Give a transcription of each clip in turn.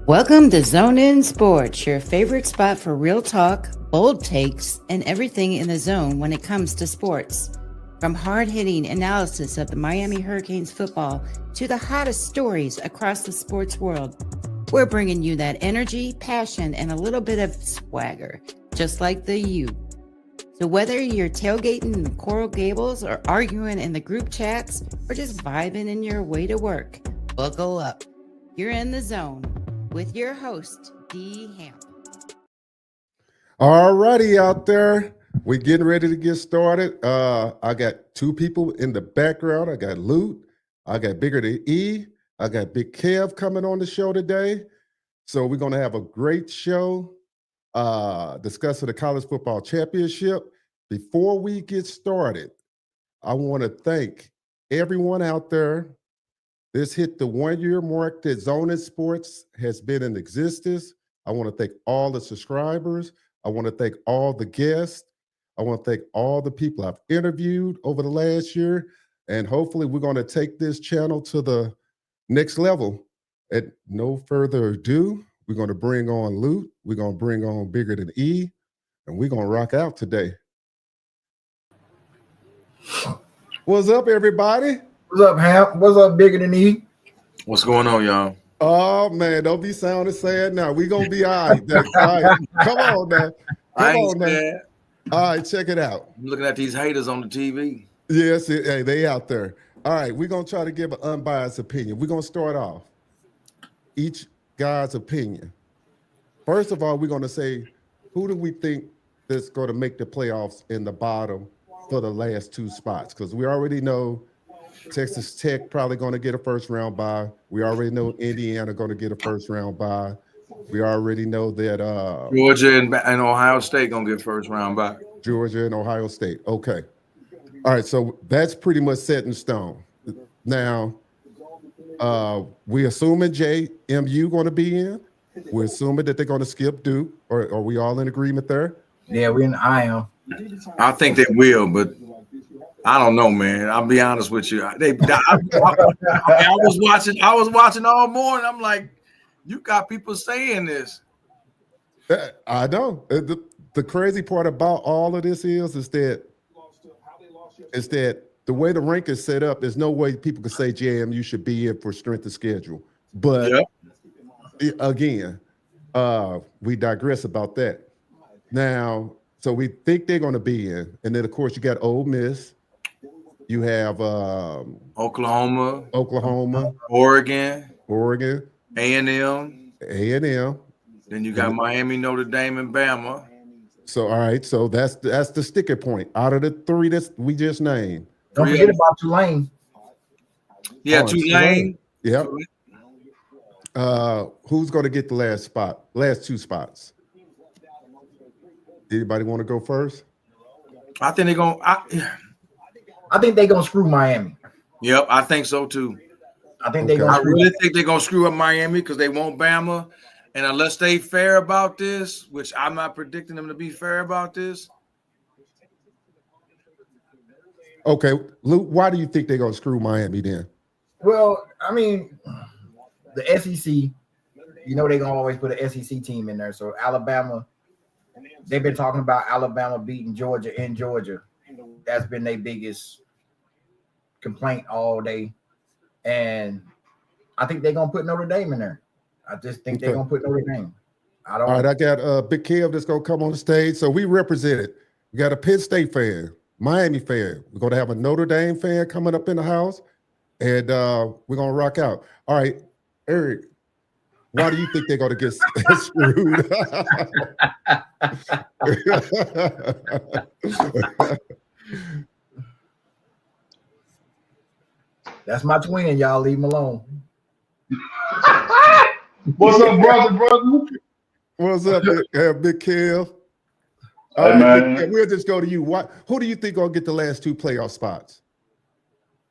Welcome to Zone In Sports, your favorite spot for real talk, bold takes, and everything in the zone when it comes to sports. From hard-hitting analysis of the Miami Hurricanes football to the hottest stories across the sports world, we're bringing you that energy, passion, and a little bit of swagger, just like the U. So whether you're tailgating in the Coral Gables or arguing in the group chats or just vibing in your way to work, buckle up. You're in the zone with your host, D. Hamp. All righty out there. We're getting ready to get started. I got two people in the background. I got Lute. I got Bigger Than E. I got Big Kev coming on the show today. So we're going to have a great show discussing the college football championship. Before we get started, I want to thank everyone out there. This hit the 1 year mark that Zone In Sports has been in existence. I want to thank all the subscribers. I want to thank all the guests. I want to thank all the people I've interviewed over the last year. And hopefully we're going to take this channel to the next level. At no further ado, we're going to bring on Lute. We're going to bring on Bigger Than E. And we're going to rock out today. What's up, everybody? What's up, Hamp? What's up, Bigger Than E? What's going on, y'all? Oh, man, don't be sounding sad now. We're going to be all right. All right. Come on now. Come on now. All right, check it out. I'm looking at these haters on the TV. Yes, hey, they out there. All right, we're going to try to give an unbiased opinion. We're going to start off each guy's opinion. First of all, we're going to say, who do we think that's going to make the playoffs in the bottom for the last two spots? Because we already know Texas Tech probably going to get a first round bye. We already know Indiana going to get a first round bye. We already know that Georgia and Ohio State going to get first round bye. Georgia and Ohio State. Okay. All right. So that's pretty much set in stone. Now, we assuming JMU going to be in. We're assuming that they're going to skip Duke. Or are we all in agreement there? Yeah, I am. I think they will, but I don't know, man. I'll be honest with you. I was watching all morning. I'm like, you got people saying this. I know. The crazy part about all of this is that the way the rank is set up, there's no way people can say JMU should be in for strength of schedule. But again, we digress about that. Now, so we think they're going to be in, and then of course you got Ole Miss. You have Oklahoma, Oregon, A&M. Then you got Miami, Notre Dame, and Bama. So all right, so that's the sticker point out of the three that we just named. Don't forget about Tulane. Yeah, Tulane. Yep. Who's going to get the last two spots? Anybody want to go first? I think they're going. I think they're gonna screw Miami. Yep, I think so too. I really think they're gonna screw up Miami because they want Bama, and unless they fair about this, which I'm not predicting them to be fair about this. Okay, Luke, why do you think they're gonna screw Miami then? Well, I mean, the SEC, you know, they're gonna always put an SEC team in there. So Alabama, they've been talking about Alabama beating Georgia in Georgia. That's been their biggest complaint all day. And I think they're going to put Notre Dame in there. I just think they're going to put Notre Dame. All right, I got Big Kev that's going to come on the stage. So we represented. We got a Penn State fan, Miami fan. We're going to have a Notre Dame fan coming up in the house. And we're going to rock out. All right, Eric, why do you think they're going to get screwed? That's my twin, y'all. Leave him alone. What's up, brother? What's up, Big Kev? Hey, man. We'll just go to you. Who do you think gonna get the last two playoff spots?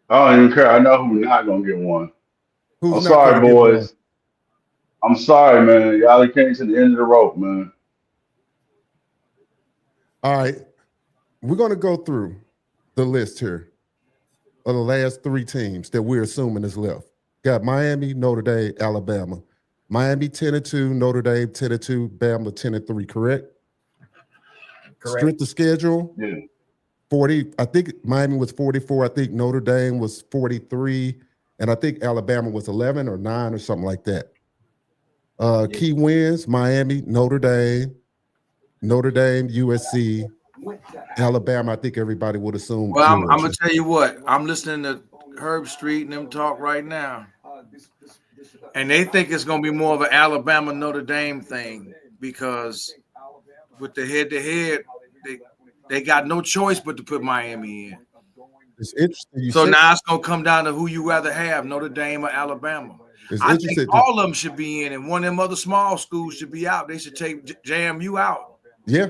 I don't even care. I know who's not gonna get one. Who's I'm sorry, boys. I'm sorry, man. Y'all came to the end of the rope, man. All right. We're gonna go through the list here of the last three teams that we're assuming is left. Got Miami, Notre Dame, Alabama. Miami 10-2, Notre Dame 10-2, Bama 10-3, correct? Correct. Strength of schedule, Yeah. 40. I think Miami was 44. I think Notre Dame was 43. And I think Alabama was 11 or 9 or something like that. Key wins, Miami, Notre Dame, USC, Alabama. I think everybody would assume Well, I'm Georgia. gonna tell you what. I'm listening to Herb Street and them talk right now, and they think it's gonna be more of an Alabama Notre Dame thing because with the head-to-head, they got no choice but to put Miami in. It's interesting. So now it's gonna come down to who you rather have, Notre Dame or Alabama. I think all of them should be in, and one of them other small schools should be out. They should take JMU out. Yeah.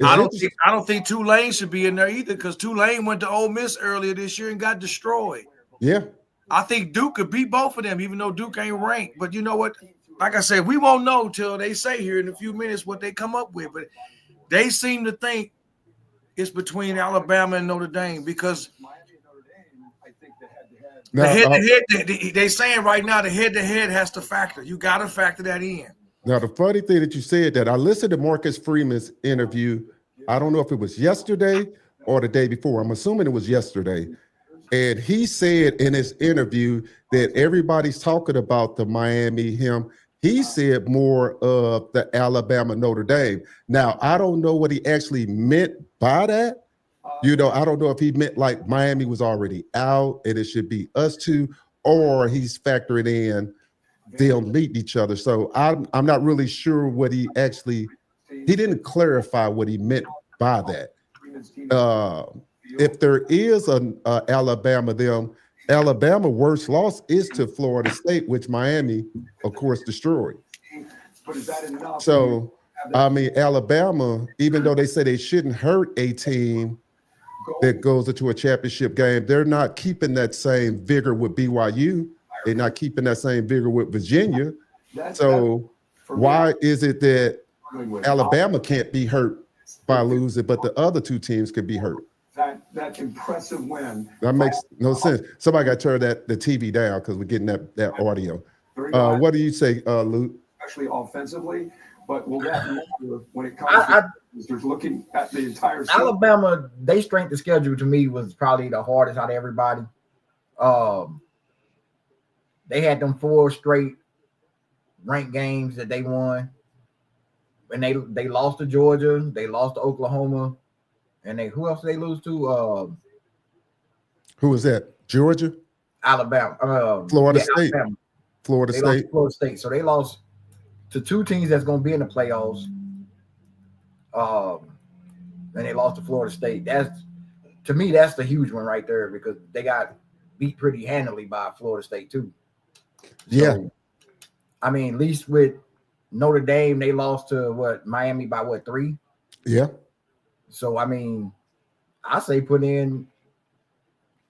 I don't think Tulane should be in there either because Tulane went to Ole Miss earlier this year and got destroyed. Yeah. I think Duke could beat both of them, even though Duke ain't ranked. But you know what? Like I said, we won't know till they say here in a few minutes what they come up with. But they seem to think it's between Alabama and Notre Dame because the head-to-head, they saying right now the head-to-head has to factor. You got to factor that in. Now, the funny thing that you said that I listened to Marcus Freeman's interview. I don't know if it was yesterday or the day before. I'm assuming it was yesterday. And he said in his interview that everybody's talking about the Miami him. He said more of the Alabama Notre Dame. Now, I don't know what he actually meant by that. You know, I don't know if he meant like Miami was already out and it should be us two, or he's factoring in they'll meet each other. So I'm not really sure what he didn't clarify what he meant by that. If there is an Alabama worst loss is to Florida State, which Miami, of course, destroyed. So, I mean, Alabama, even though they say they shouldn't hurt a team that goes into a championship game, they're not keeping that same vigor with BYU. They're not keeping that same vigor with Virginia. So why is it that Alabama can't be hurt by losing, but the other two teams can be hurt? That impressive win. That makes no sense. Somebody got to turn the TV down because we're getting that audio. What do you say, Luke? Especially offensively, but will that matter when it comes to looking at the entire season? Alabama, they strength of schedule to me was probably the hardest out of everybody. They had them 4 straight ranked games that they won. And they lost to Georgia, they lost to Oklahoma, and who else did they lose to? Who was that? Georgia? Alabama. Florida State. Alabama. Florida They State. lost to Florida State. So they lost to 2 teams that's going to be in the playoffs. And they lost to Florida State. To me, that's the huge one right there because they got beat pretty handily by Florida State too. Yeah. So, I mean, at least with Notre Dame, they lost to Miami by 3? Yeah. So, I mean, I say put in,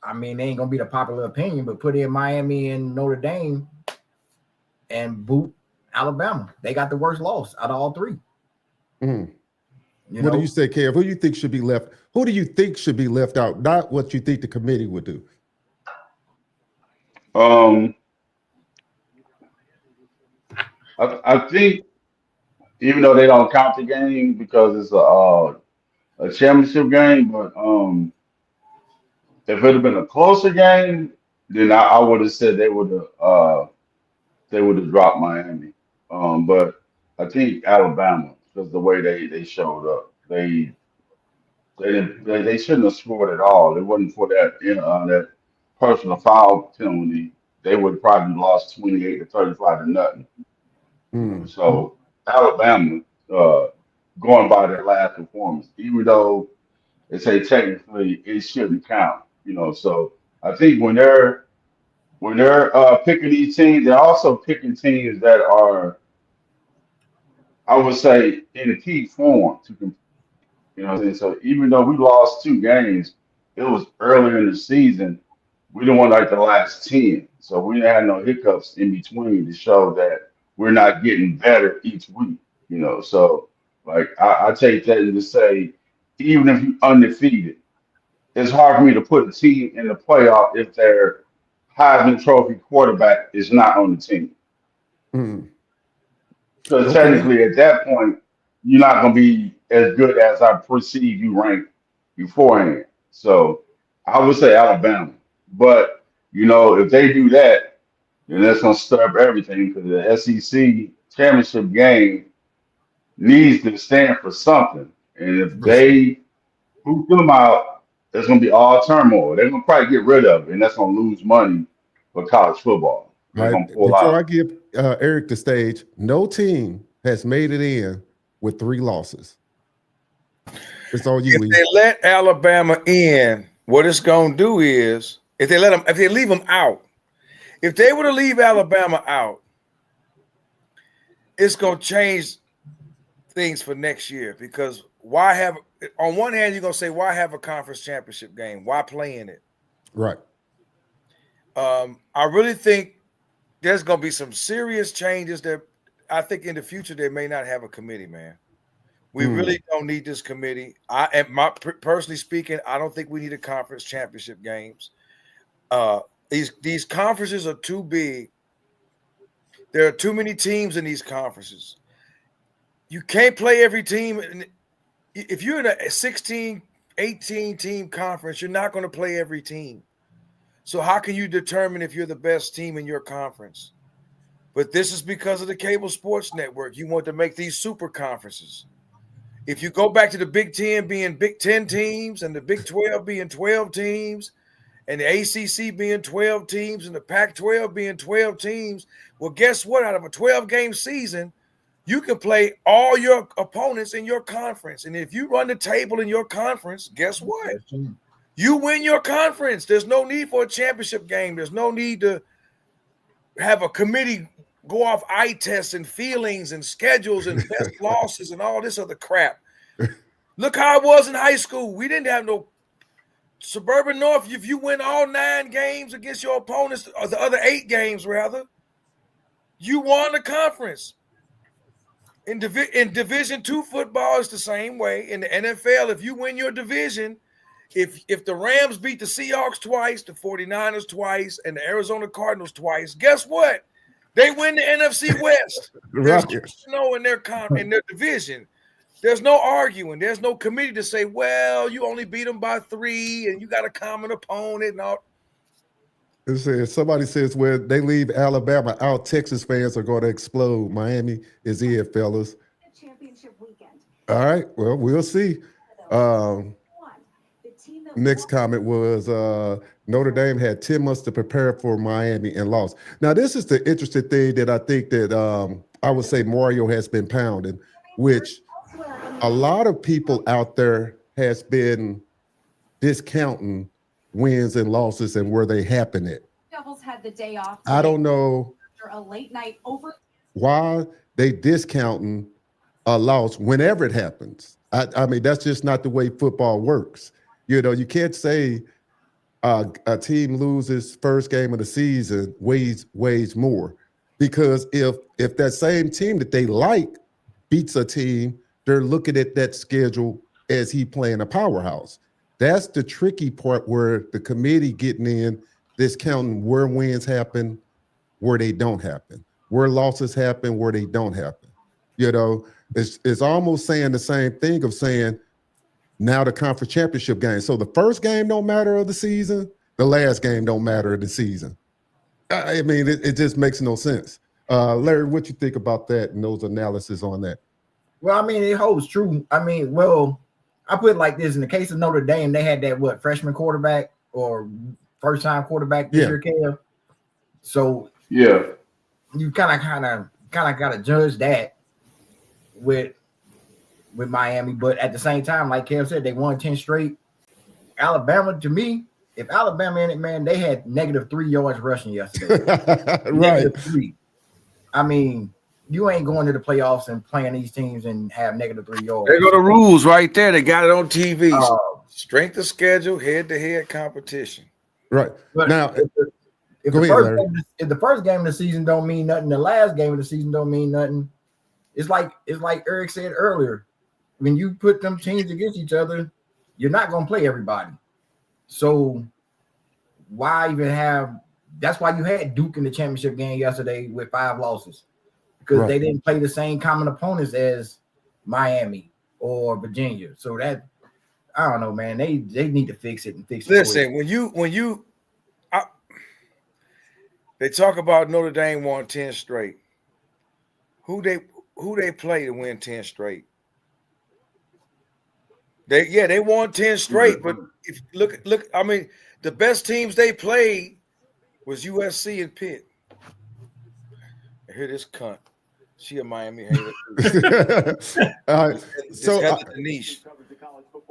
I mean, they ain't going to be the popular opinion, but put in Miami and Notre Dame and boot Alabama. They got the worst loss out of all 3. Mm. What do you say, Kev? Who do you think should be left? Who do you think should be left out? Not what you think the committee would do. I think even though they don't count the game because it's a championship game, but if it had been a closer game, then I would have said they would have dropped Miami. But I think Alabama, because the way they showed up, they shouldn't have scored at all. It wasn't for that personal foul penalty. They would have probably lost 28-35 to nothing. Mm. So Alabama, going by their last performance, even though they say technically it shouldn't count, So I think when they're picking these teams, they're also picking teams that are, I would say, in a key form to compete. So even though we lost 2 games, it was earlier in the season. We didn't want like the last 10. So we didn't have no hiccups in between to show that we're not getting better each week, So like I take that and to say, even if you're undefeated, it's hard for me to put a team in the playoff if their Heisman Trophy quarterback is not on the team. Mm. Because Okay. technically, at that point, you're not going to be as good as I perceive you ranked beforehand. So I would say Alabama. But, if they do that, then that's going to stir up everything because the SEC championship game needs to stand for something. And if For sure. they boot them out, there's going to be all turmoil. They're going to probably get rid of it, and that's going to lose money for college football. All They're going to right. pull Before I out. give Eric the stage, no team has made it in with 3 losses. It's on you, If E. they let Alabama in, what it's going to do is if they leave them out, if they were to leave Alabama out, it's going to change things for next year because why have on one hand you're going to say why have a conference championship game? Why play in it? Right. I really think there's going to be some serious changes that I think in the future they may not have a committee, man. We really don't need this committee. Personally speaking, I don't think we need a conference championship games. These conferences are too big. There are too many teams in these conferences. You can't play every team. If you're in a 16, 18 team conference, you're not going to play every team. So how can you determine if you're the best team in your conference? But this is because of the cable sports network. You want to make these super conferences. If you go back to the Big 10 being Big 10 teams and the Big 12 being 12 teams and the ACC being 12 teams and the Pac-12 being 12 teams, well, guess what? Out of a 12-game season, you can play all your opponents in your conference. And if you run the table in your conference, guess what? You win your conference. There's no need for a championship game. There's no need to have a committee go off eye tests and feelings and schedules and best losses and all this other crap. Look how it was in high school. We didn't have no Suburban North. If you win all 9 games against your opponents, or the other 8 games rather, you won the conference. In Division II football, it's the same way. In the NFL, if you win your division, if the Rams beat the Seahawks twice, the 49ers twice, and the Arizona Cardinals twice, guess what? They win the NFC West. There's no in their division. There's no arguing. There's no committee to say, well, you only beat them by 3 and you got a common opponent and all. Somebody says, well, they leave Alabama out, Texas fans are going to explode. Miami is here, fellas. Championship weekend. All right. Well, we'll see. Next comment was Notre Dame had 10 months to prepare for Miami and lost. Now, this is the interesting thing that I think that I would say Mario has been pounding, which a lot of people out there has been discounting wins and losses and where they happen at. Devils had the day off. I don't know after a late night over why they discounting a loss whenever it happens. I mean, that's just not the way football works. You can't say a team loses first game of the season weighs more, because if that same team that they like beats a team, they're looking at that schedule as he playing a powerhouse. That's the tricky part where the committee getting in, discounting where wins happen, where they don't happen, where losses happen, where they don't happen. It's almost saying the same thing of saying now the conference championship game. So the first game don't matter of the season, the last game don't matter of the season. I mean, it just makes no sense. Larry, what you think about that and those analysis on that? Well, I mean, it holds true. I mean, I put it like this. In the case of Notre Dame, they had that, freshman quarterback or first-time quarterback this year, Kev. So, yeah, you kind of got to judge that with Miami. But at the same time, like Kev said, they won 10 straight. Alabama, to me, if Alabama in it, man, they had -3 yards rushing yesterday. Right. -3. I mean, you ain't going to the playoffs and playing these teams and have -3 yards. There go the rules right there. They got it on TV. Strength of schedule, head-to-head competition. Right. But now, if the first game of the season don't mean nothing, the last game of the season don't mean nothing. It's like Eric said earlier. When you put them teams against each other, you're not going to play everybody. So why even have – that's why you had Duke in the championship game yesterday with 5 losses. because they didn't play the same common opponents as Miami or Virginia. So that I don't know, man. They need to fix it and fix it. Listen, they talk about Notre Dame won 10 straight. Who they play to win 10 straight? They won 10 straight, but if look, I mean, the best teams they played was USC and Pitt. I hear this cunt. She a Miami hater. So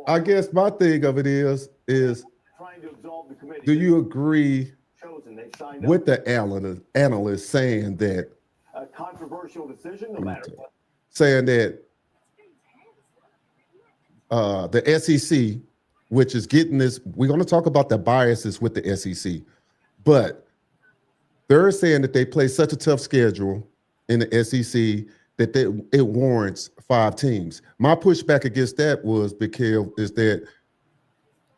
I guess my thing of it is do you agree with the analyst saying that a controversial decision, no matter what. Saying that the SEC, which is getting this, we're going to talk about the biases with the SEC, but they're saying that they play such a tough schedule in the SEC that it warrants 5 teams. My pushback against that was is that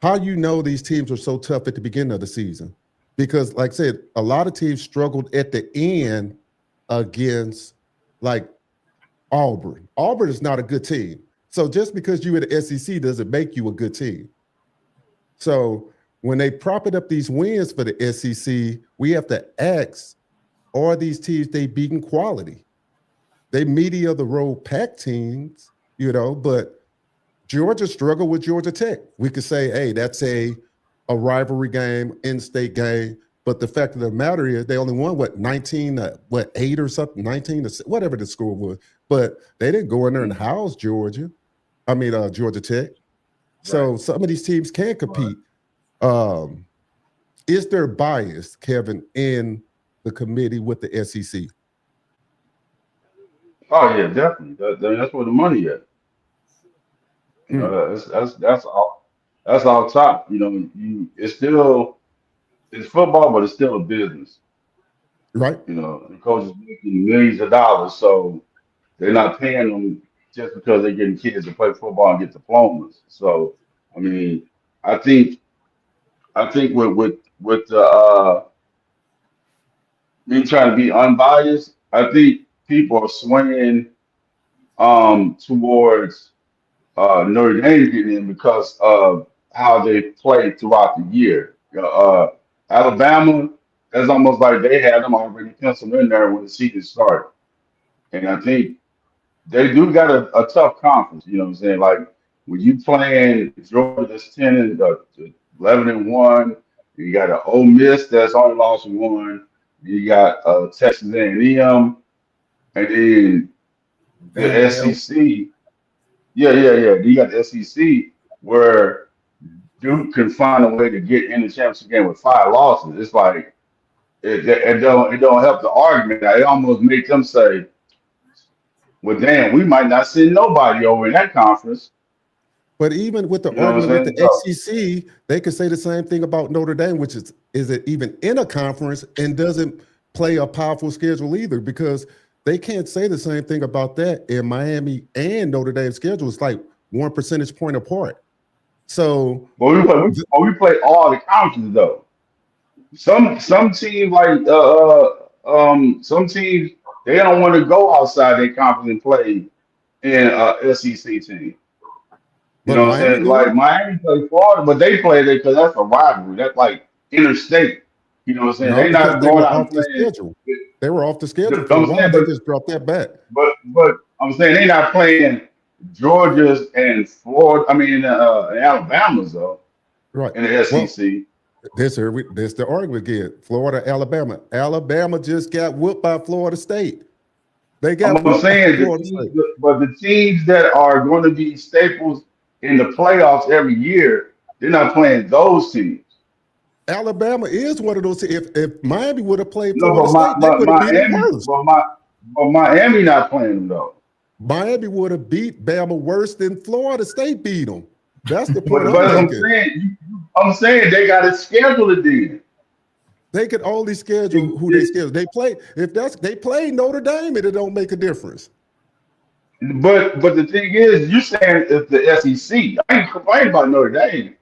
how you know these teams are so tough at the beginning of the season. Because like I said, a lot of teams struggled at the end against like Auburn. Auburn is not a good team. So just because you at the SEC doesn't make you a good team. So when they propping up these wins for the SEC, we have to ask, are these teams they beating quality? They media of the road pack teams, but Georgia struggled with Georgia Tech. We could say, hey, that's a rivalry game, in-state game. But the fact of the matter is they only won, 8 or something, 19, whatever the score was. But they didn't go in there and house Georgia Tech. So some of these teams can compete. Is there bias, Kevin, in the committee with the SEC? Oh yeah, definitely. That's where the money at. That's all top. It's football, but it's still a business. Right. The coaches making millions of dollars, so they're not paying them just because they're getting kids to play football and get diplomas. So, I mean, I think with the me trying to be unbiased, I think people are swinging towards Notre Dame getting in because of how they played throughout the year. Alabama, that's almost like they had them already penciled in there when the season started. And I think they do got a tough conference, you know what I'm saying? Like when you playing Georgia that's 11-1, you got an Ole Miss that's only lost 1, you got Texas A&M, and then the SEC. Yeah. You got the SEC where Duke can find a way to get in the championship game with 5 losses. It's like it don't help the argument. It almost makes them say, well, damn, we might not send nobody over in that conference. But even with the argument with the SEC, they could say the same thing about Notre Dame, which is it even in a conference and doesn't play a powerful schedule either, because they can't say the same thing about that in Miami and Notre Dame's schedule. It's like 1 percentage point apart. So, we play all the conferences though. Some teams like some teams they don't want to go outside their conference and play in a SEC team. You know what I'm saying? Like Miami play Florida, but they play there because that's a rivalry. That's like interstate. You know what I'm saying? They're not going out and playing. They were off the schedule for a while. They just dropped that back. But I'm saying they're not playing Georgia's and Florida. I mean, Alabama's though. Right. In the SEC. This the argument again. Florida, Alabama. Alabama just got whooped by Florida State. They got. I'm saying, but the teams that are going to be staples in the playoffs every year, they're not playing those teams. Alabama is one of those. If Miami would have played Florida State, they would have beat them worse. But Miami not playing them though. Miami would have beat Bama worse than Florida State beat them. That's the point. I'm saying they got to schedule it then. They could only schedule who they schedule. They play they play Notre Dame, and it don't make a difference. But the thing is, you saying if the SEC, I ain't complaining about Notre Dame.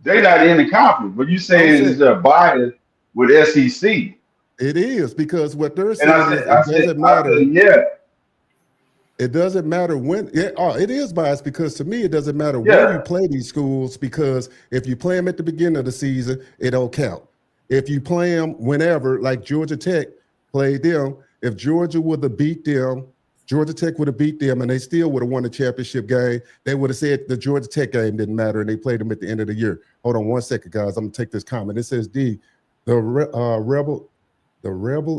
They're not in the conference, but you saying is there bias with SEC? It is, because what they're saying is it doesn't matter. It doesn't matter when. It is biased because to me, it doesn't matter when Yeah. you play these schools because if you play them at the beginning of the season, it don't count. If you play them whenever, like Georgia Tech played them, if Georgia would have beat them, Georgia Tech would have beat them, and they still would have won the championship game. They would have said the Georgia Tech game didn't matter, and they played them at the end of the year. Hold on one second, guys. I'm gonna take this comment. It says D, the Rebel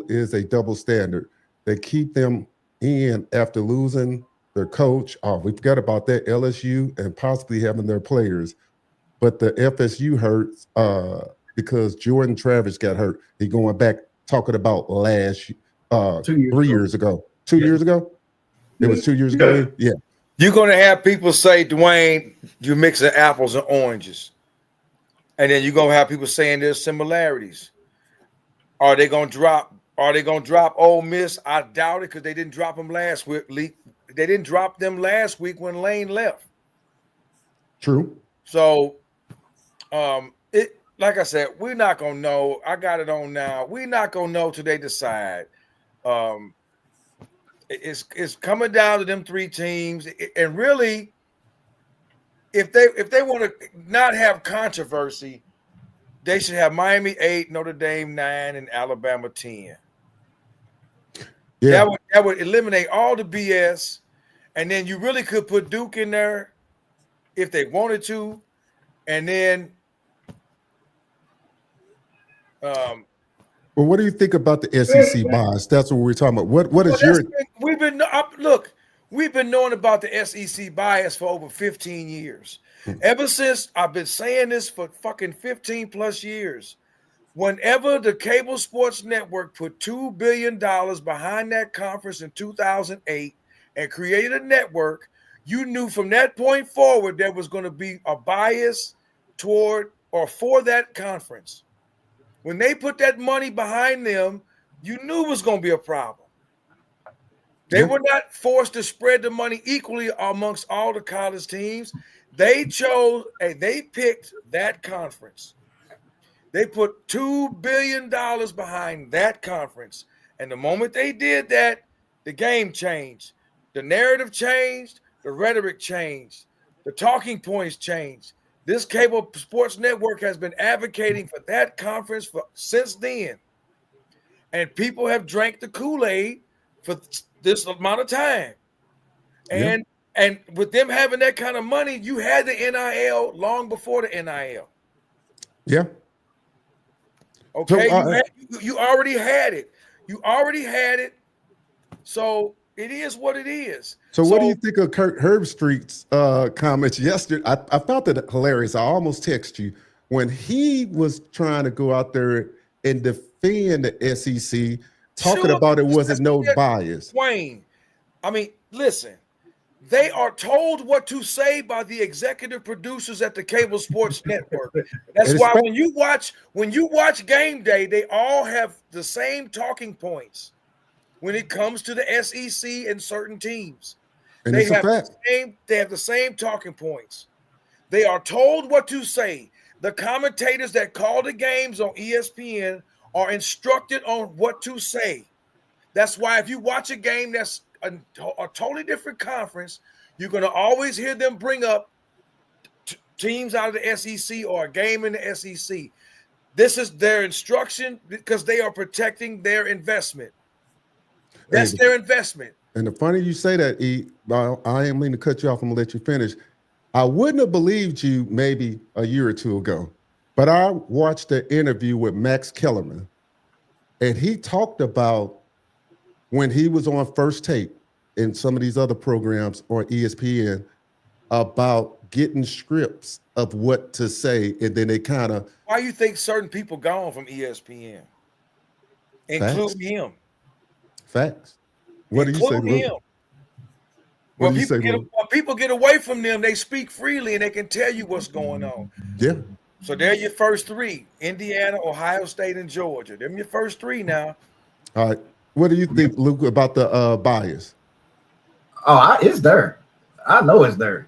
is a double standard. They keep them in after losing their coach. Oh, we forgot about that. LSU and possibly having their players. But the FSU hurts because Jordan Travis got hurt. He going back talking about last 3 years ago. 2 years ago? It was 2 years ago. Yeah. You're gonna have people say, Dwayne, you're mixing apples and oranges. And then you're gonna have people saying there's similarities. Are they gonna drop Ole Miss? I doubt it because they didn't drop them last week. They didn't drop them last week when Lane left. True. So it like I said, we're not gonna know. I got it on now. We're not gonna know till they decide. It's coming down to them three teams. And really, if they want to not have controversy, they should have Miami 8, Notre Dame 9, and Alabama 10. Yeah. That would eliminate all the BS. And then you really could put Duke in there if they wanted to. And then Well, what do you think about the SEC bias? That's what we're talking about. What is your we've been knowing about the SEC bias for over 15 years. Ever since I've been saying this for fucking 15 plus years. Whenever the cable sports network put $2 billion behind that conference in 2008 and created a network, you knew from that point forward there was going to be a bias toward or for that conference. When they put that money behind them, you knew it was going to be a problem. They were not forced to spread the money equally amongst all the college teams. They picked that conference. They put $2 billion behind that conference. And the moment they did that, the game changed. The narrative changed. The rhetoric changed. The talking points changed. This cable sports network has been advocating for that conference since then. And people have drank the Kool-Aid for this amount of time. And with them having that kind of money, you had the NIL long before the NIL. Yeah. Okay, you already had it. You already had it. So it is what it is. So what do you think of Kurt Herbstreit's comments yesterday? I found that hilarious. I almost texted you when he was trying to go out there and defend the SEC, talking about it wasn't no bias. Wayne, I mean, listen. They are told what to say by the executive producers at the cable sports network. That's why when you watch Game Day, they all have the same talking points when it comes to the SEC and certain teams. And they have the same talking points. They are told what to say. The commentators that call the games on ESPN are instructed on what to say. That's why if you watch a game that's a totally different conference, you're going to always hear them bring up teams out of the SEC or a game in the SEC. This is their instruction because they are protecting their investment. That's their investment. And the funny you say that, E, I ain't mean to cut you off. I'm going to let you finish. I wouldn't have believed you maybe a year or two ago, but I watched the interview with Max Kellerman, and he talked about when he was on First Take and some of these other programs on ESPN about getting scripts of what to say, and then they kind of. Why you think certain people gone from ESPN, including him? Facts. What do you say, Luke? What do you say, Luke? When people get away from them, they speak freely and they can tell you what's going on. Yeah. So they're your first three: Indiana, Ohio State, and Georgia. They're your first three now. All right. What do you think, Luke, about the bias? Oh, it's there. I know it's there.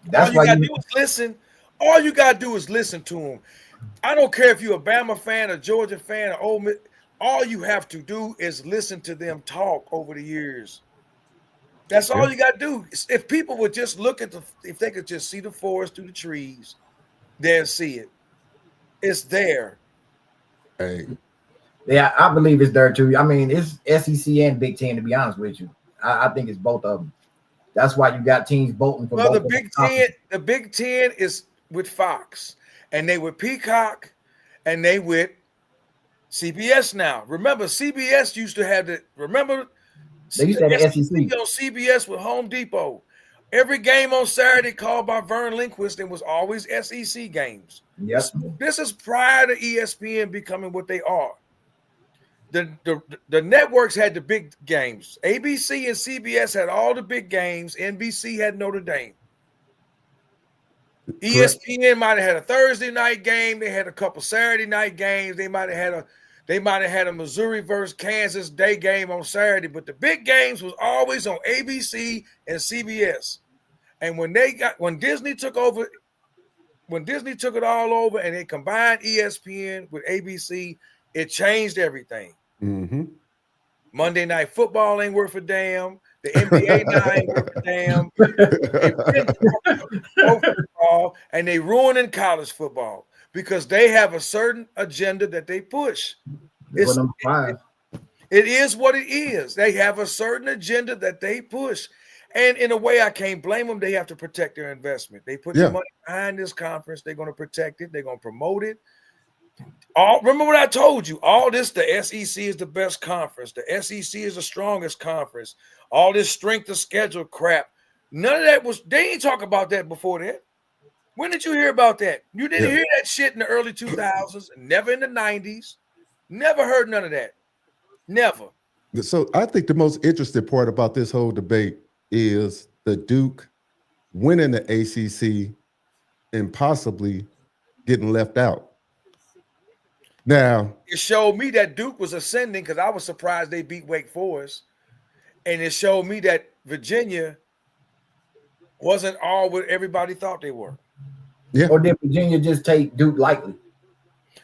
That's all you gotta do is listen. All you gotta do is listen to them. I don't care if you're a Bama fan, a Georgia fan, or Ole Miss. All you have to do is listen to them talk over the years. That's all you got to do. If people would just look at if they could just see the forest through the trees, they'll see it. It's there. Hey, Yeah, I believe it's there too. I mean, it's SEC and Big Ten, to be honest with you. I think it's both of them. That's why you got teams voting for Well, both. the Big Ten is with Fox, and they with Peacock, and they with CBS now. Remember, CBS used to have the. Remember, They used to have the SEC on CBS with Home Depot. Every game on Saturday called by Vern Lindquist, and was always SEC games. Yep. This is prior to ESPN becoming what they are. The networks had the big games. ABC and CBS had all the big games. NBC had Notre Dame. ESPN might have had a Thursday night game. They had a couple Saturday night games. They might have had a Missouri versus Kansas day game on Saturday, but the big games was always on ABC and CBS. And when Disney took it all over and they combined ESPN with ABC, it changed everything. mm-hmm. Monday Night Football ain't worth a damn. The NBA now ain't worth a damn. Football, and they ruining college football because they have a certain agenda that they push. It is what it is. They have a certain agenda that they push. And in a way, I can't blame them. They have to protect their investment. They put their money behind this conference. They're going to protect it. They're going to promote it. Remember what I told you? All this, the SEC is the best conference. The SEC is the strongest conference. All this strength of schedule crap. None of that they ain't talk about that before that. When did you hear about that? You didn't hear that shit in the early 2000s, never in the 90s. Never heard none of that. Never. So I think the most interesting part about this whole debate is the Duke winning the ACC and possibly getting left out. Now, it showed me that Duke was ascending because I was surprised they beat Wake Forest. And it showed me that Virginia wasn't all what everybody thought they were. Yeah. Or did Virginia just take Duke lightly?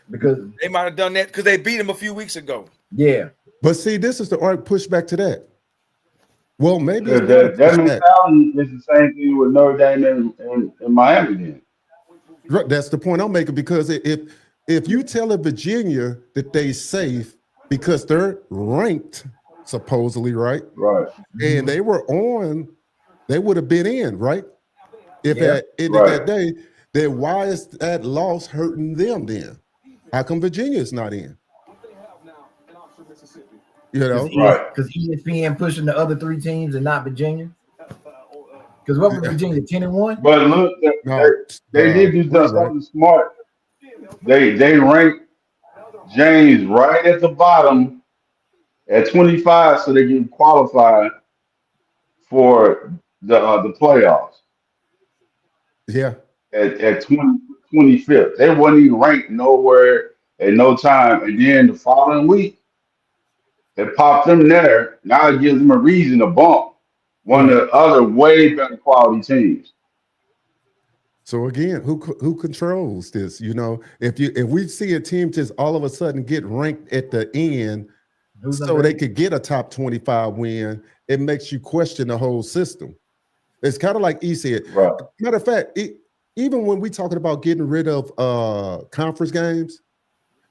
Because they might have done that because they beat him a few weeks ago. Yeah. But see, this is the pushback to that. Well, maybe that mentality is the same thing with Notre Dame and Miami then. That's the point I'm making, because if you tell Virginia that they safe because they're ranked, supposedly, right? Right. And they were on, they would have been in, right? If at end of that day, then why is that loss hurting them then? How come Virginia is not in? You know, because ESPN pushing the other three teams and not Virginia. Because what was Virginia 10-1? But look, they did do something smart. They ranked James right at the bottom at 25, so they can qualify for the playoffs. Yeah. At 25th, they wasn't even ranked nowhere at no time, and then the following week, it popped them there. Now it gives them a reason to bump one of the other way better quality teams. So again, who controls this? You know, if we see a team just all of a sudden get ranked at the end, so they could get a top 25 win, it makes you question the whole system. It's kind of like E said. Right. Matter of fact, even when we talking about getting rid of conference games,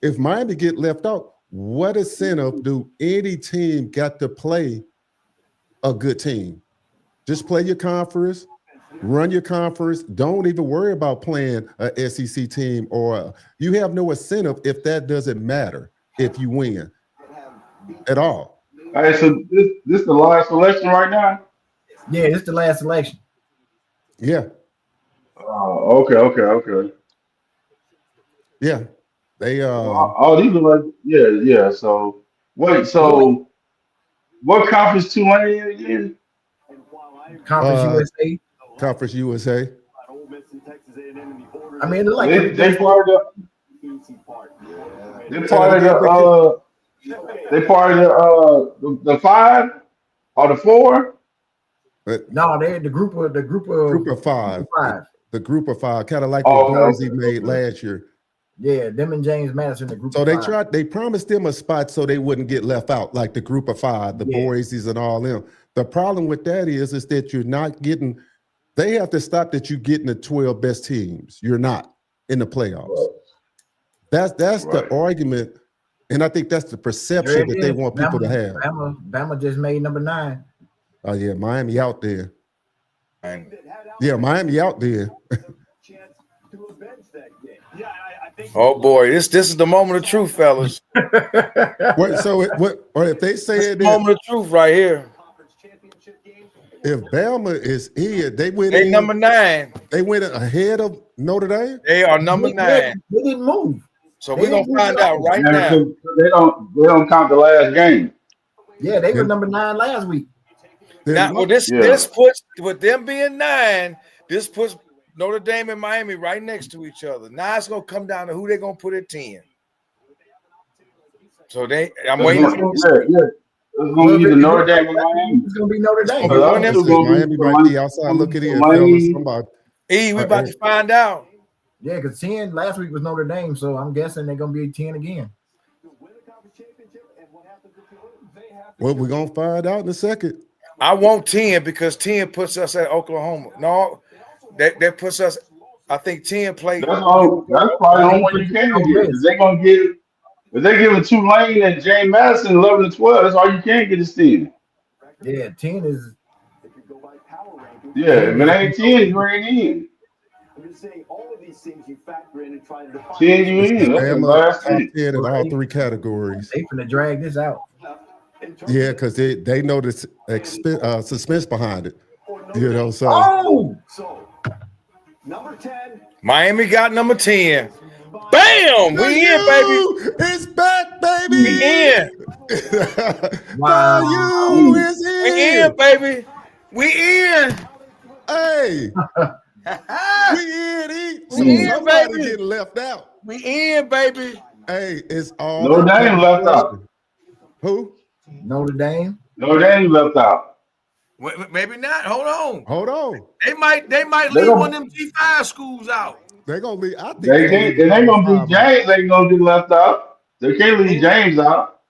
if Miami get left out, what incentive do any team got to play a good team? Just play your conference, run your conference. Don't even worry about playing a SEC team, or you have no incentive if that doesn't matter if you win at all. All right, so this the last selection right now? Yeah, this is the last selection. Yeah. Okay. Yeah. They these are like yeah. So wait, so what conference Tulane in again? Conference USA. Conference USA. I mean, like they part of the 5 or the 4. No, they're the group of five. The group of 5, kind of like what Boise made last year. Yeah, them and James Madison, the group. So of 5. they promised them a spot so they wouldn't get left out, like the group of 5, the Boise's and all them. The problem with that is that you're not getting. They have to stop that you getting the 12 best teams. You're not in the playoffs. That's the argument, and I think that's the perception that they want people to have. Bama just made number 9. Oh yeah, Miami out there. Yeah, Miami out there. Oh boy, this is the moment of truth, fellas. Or if they say it, moment of truth right here. If Bama is in, they number 9. They went ahead of Notre Dame. They are number 9. They didn't move. So we're gonna find out right now. They don't count the last game. Yeah, they were number 9 last week. Now, this puts, with them being 9, this puts Notre Dame and Miami right next to each other. Now it's gonna come down to who they're gonna put at 10. So I'm waiting. It's going to be the Notre Dame and Miami. It's going to be Notre Dame. Miami might be outside looking in. We about to find out. Yeah, because 10 last week was Notre Dame, so I'm guessing they're going to be 10 again. Well, we're going to find out in a second. I want 10 because 10 puts us at Oklahoma. No, that puts us, I think 10 played. That's probably the only one you can get. They're going to get. If they're giving Tulane and James Madison 11 and 12, that's all you can get is 10. Yeah, 10 is. Yeah, if it ain't 10, you ain't in. I'm just saying all of these things you factor in and try to define. 10 you in. That's the last 10 in all 3 categories. They finna drag this out. Yeah, because they know the suspense behind it. You know, so. Oh! So, number 10. Miami got number 10. Bam! We in, baby. It's back, baby. We in. Wow. We in, baby. We in. Hey. We in, somebody baby. getting left out. We in, baby. Hey, it's all. Notre Dame left out. Who? Notre Dame. Notre Dame left out. Maybe not. Hold on. They might leave one of them G5 schools out. They're gonna leave. I think they ain't gonna be James. They gonna get left out. They can't leave James out.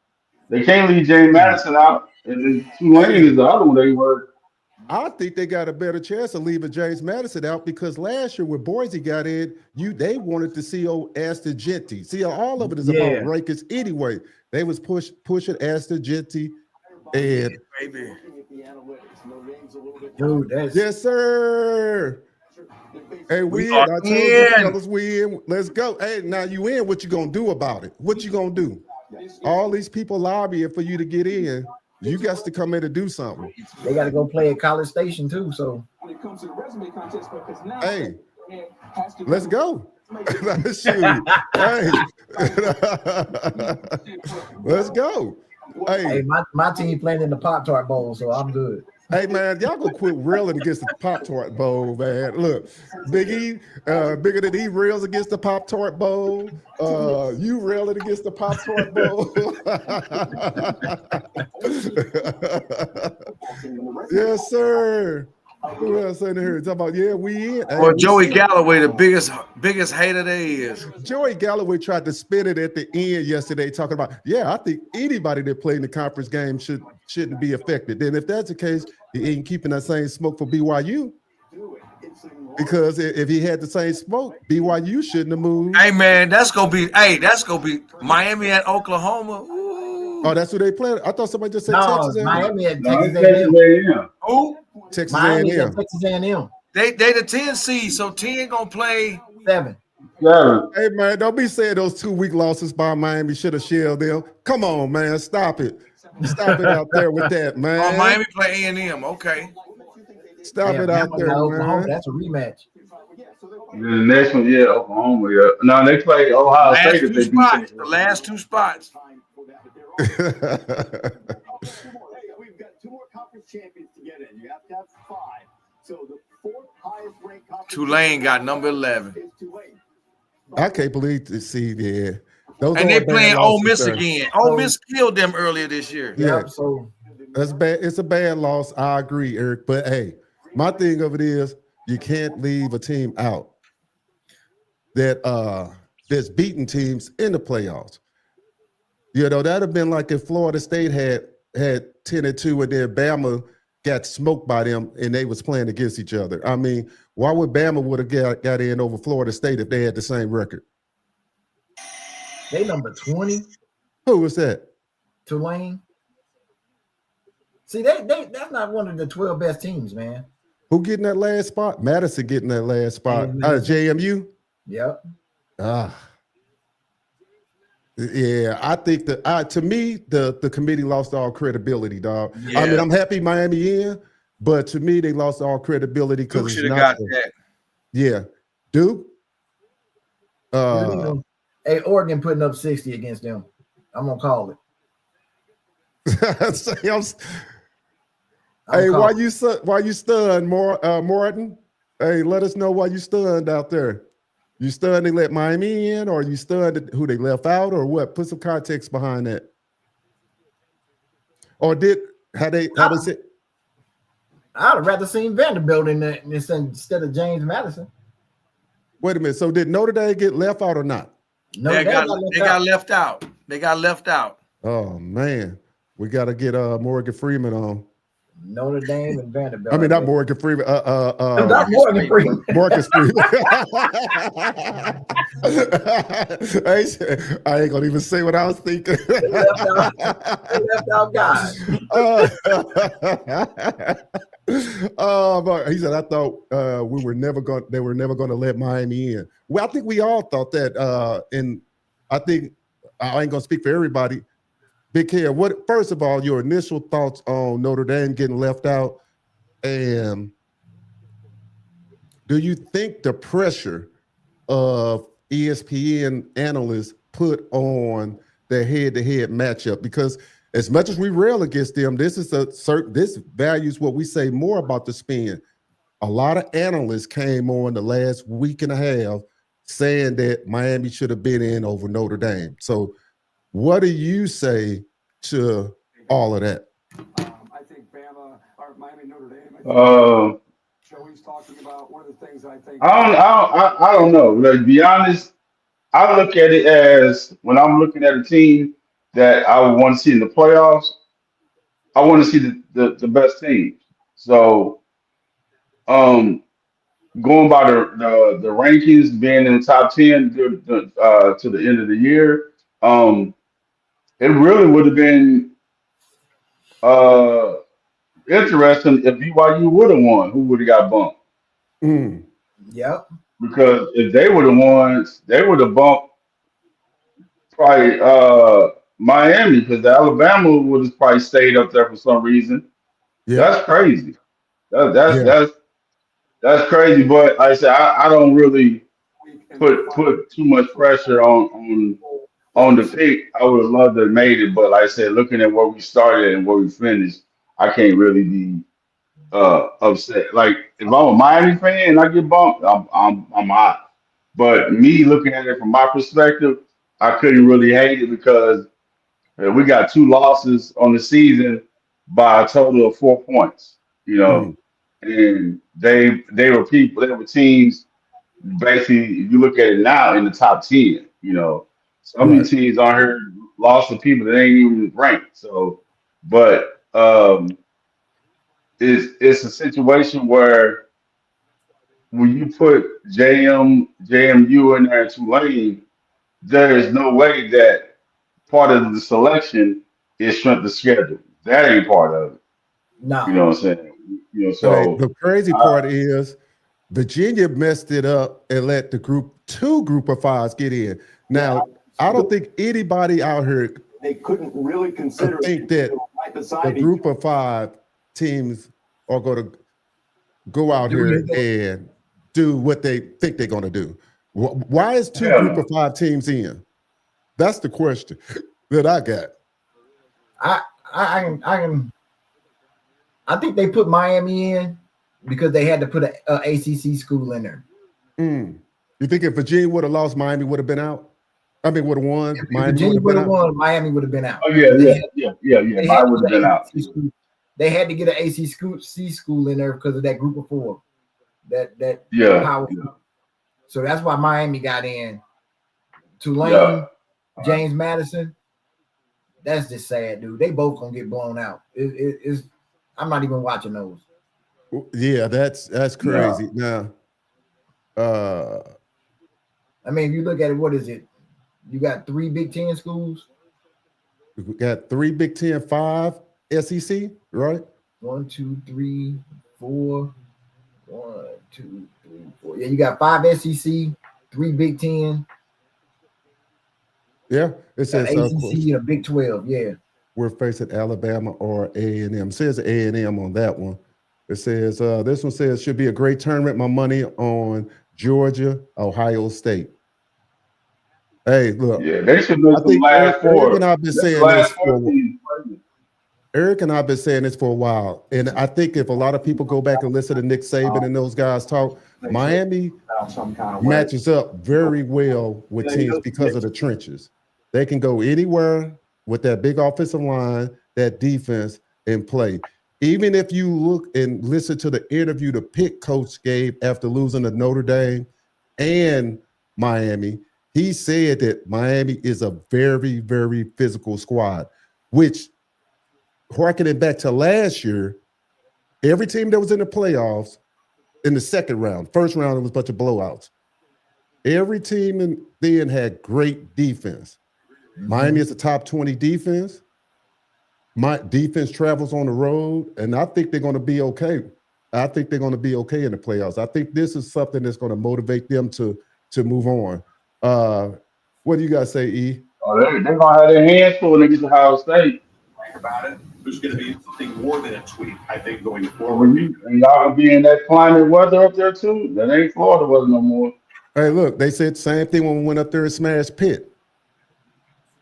They can't leave James Madison out. And then Tulane is the other one they were. I think they got a better chance of leaving James Madison out because last year when Boise got in, they wanted to see old Aston Genty. See, all of it is about rankings anyway. They was pushing Aston Genty and baby. Dude, that's yes, sir. Hey, we in. I told you fellas, we in. Let's go. Hey, now you in. What you gonna do about it? What you gonna do? All these people lobbying for you to get in. You got to come in and do something. They got to go play at College Station too. So when it comes to the resume contest, because now hey, let's go. Shoot. Hey, let's go. Hey, my team playing in the Pop-Tart Bowl, so I'm good. Hey man, y'all gonna quit reeling against the Pop-Tart Bowl, man. Look, Big E, bigger than E reels against the Pop-Tart Bowl. You reeling against the Pop-Tart Bowl. Yes, sir. Who else in here? Talking about we in. Well, Joey Galloway, the biggest hater there is. Joey Galloway tried to spin it at the end yesterday, talking about, I think anybody that played in the conference game shouldn't be affected. Then if that's the case, he ain't keeping that same smoke for BYU. Because if he had the same smoke, BYU shouldn't have moved. Hey man, that's gonna be Miami at Oklahoma. Ooh. Oh, that's who they play. I thought somebody just said Texas A&M. Miami at Texas A&M. Who? Texas A&M. Texas A&M. They the 10 seed, so 10 gonna play 7. Hey man, don't be saying those 2 week losses by Miami should have shelled them. Come on, man, stop it. Stop it out there with that, man. Oh, Miami play A&M. Okay. Stop it out there, man. That's a rematch. The next one, Oklahoma. Yeah. No, they play Ohio State. The last 2 spots. We've got 2 more conference champions to get in. You have to have 5. So the 4th highest ranked conference. Tulane got number 11. I can't believe to see there. And they playing Ole Miss again. Ole Miss killed them earlier this year. Yeah, so that's bad. It's a bad loss. I agree, Eric. But hey, my thing of it is you can't leave a team out that's beating teams in the playoffs. You know, that'd have been like if Florida State had 10-2 and then Bama got smoked by them and they was playing against each other. I mean, why would Bama would have got in over Florida State if they had the same record? They number 20. Who was that? Tulane. See, that's not one of the 12 best teams, man. Who getting that last spot? Madison getting that last spot. JMU? Yep. Yeah, I think that to me, the committee lost all credibility, dog. Yeah. I mean, I'm happy Miami in, but to me, they lost all credibility Duke because should have got that. Yeah. Duke? Hey, Oregon putting up 60 against them. I'm gonna call it. Hey, why you stunned, Martin? Hey, let us know why you stunned out there. You stunned they let Miami in, or you stunned who they left out, or what? Put some context behind that. Or how they say? I'd have rather seen Vanderbilt in that instead of James Madison. Wait a minute. So did Notre Dame get left out or not? No, They got left out. They got left out. Oh man, we got to get Morgan Freeman on. Notre Dame and Vanderbilt. I mean, not Morgan Freeman. Not Morgan Freeman. Marcus Freeman. I ain't gonna even say what I was thinking. Left out guys. But he said, I thought they were never going to let Miami in. Well, I think we all thought that. And I think I ain't gonna speak for everybody. Big Kev, first of all, your initial thoughts on Notre Dame getting left out, and do you think the pressure of ESPN analysts put on their head-to-head matchup? Because as much as we rail against them, this values what we say more about the spin. A lot of analysts came on the last week and a half saying that Miami should have been in over Notre Dame. So what do you say to all of that? I think Bama or Miami Notre Dame. Joey's talking about one of the things I think. I don't know. Like, to be honest, I look at it as when I'm looking at a team that I would want to see in the playoffs, I want to see the best teams. So, going by the rankings, being in the top 10 to the end of the year, it really would have been interesting if BYU would have won. Who would have got bumped? Yep. Because if they would have won, they would have bumped probably Miami, because Alabama would have probably stayed up there for some reason. Yeah. That's crazy. That's crazy. But like I said, I don't really put too much pressure on the pick. I would have loved to have made it, but like I said, looking at where we started and where we finished, I can't really be upset. Like if I'm a Miami fan and I get bumped, I'm out. But me looking at it from my perspective, I couldn't really hate it because we got 2 losses on the season by a total of 4 points. You know, and they were teams. Basically, if you look at it now in the top 10, you know, some of these teams on here lost to people that ain't even ranked. So, but it's a situation where when you put JMU in there in Tulane, there is no way that part of the selection is strength of schedule. That ain't part of it. No. You know what I'm saying? You know, so the crazy part is Virginia messed it up and let the group of fives get in. Now, I don't think anybody out here they couldn't really consider think that the group of 5 teams are going to go out here and do what they think they're going to do. Why is 2 group of 5 teams in? That's the question that I got. I think they put Miami in because they had to put an ACC school in there. You think if Virginia would have lost, Miami would have been out? I mean, would have won. If Virginia would have won, Miami would have been out. Oh yeah. Miami would have been out. They had to get an ACC school in there because of that group of 4. That power. So that's why Miami got in. Tulane, James Madison. That's just sad, dude. They both gonna get blown out. I'm not even watching those. Yeah, that's crazy. Now, I mean, if you look at it, what is it? You got 3 Big Ten schools. we got 3 Big Ten, 5 SEC, right? 1, 2, 3, 4. 1, 2, 3, 4. Yeah, you got 5 SEC, 3 Big Ten. Yeah, it says ACC and a Big 12. Yeah. we're facing Alabama or A&M. It says A&M on that one. It says this one says should be a great tournament. My money on Georgia, Ohio State. Hey, look. Yeah, they should miss I the think last Eric four. and I've been This saying last this four for teams. Eric and I've been saying this for a while, and I think if a lot of people go back and listen to Nick Saban and those guys talk, Miami matches up very well with teams because of the trenches. They can go anywhere with that big offensive line, that defense, and play. Even if you look and listen to the interview the Pitt coach gave after losing to Notre Dame and Miami, he said that Miami is a very, very physical squad, which, harkening back to last year, every team that was in the playoffs in the second round, first round, it was a bunch of blowouts. Every team then had great defense. Miami is a top 20 defense. My defense travels on the road, and I think they're going to be okay. I think they're going to be okay in the playoffs. I think this is something that's going to motivate them to move on. What do you guys say, E? Oh, they're going to have their hands full when they get to Ohio State. About it. There's going to be something more than a tweet, I think, going Well, forward. and y'all gonna be in that climate weather up there too. That ain't Florida weather no more. Hey, look, they said the same thing when we went up there and smashed Pitt.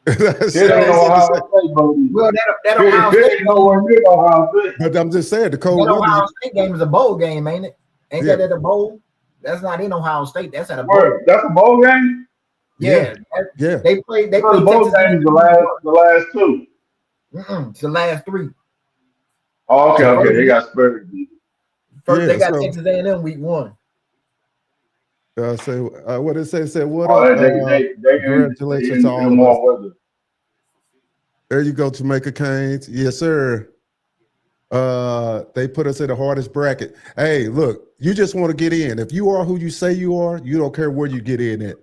They don't know Ohio State, buddy. Well, that Ohio They State ain't nowhere near Ohio State. But I'm just saying, the cold that weather. Ohio State game is a bowl game, ain't it? Ain't that at a bowl? That's not in Ohio State. That's at a bowl. Word, that's a bowl game. Yeah. Yeah. They played. They The played bowl Texas game is the last two. It's the last 3. Oh, okay. They got Spurs. First, they got so- Texas A&M week 1. Say what it say? Said what Oh, up? they Congratulations to all of us. more weather. There you go, Jamaica Canes. Yes, sir. They put us in the hardest bracket. Hey, look, you just want to get in. If you are who you say you are, you don't care where you get in at.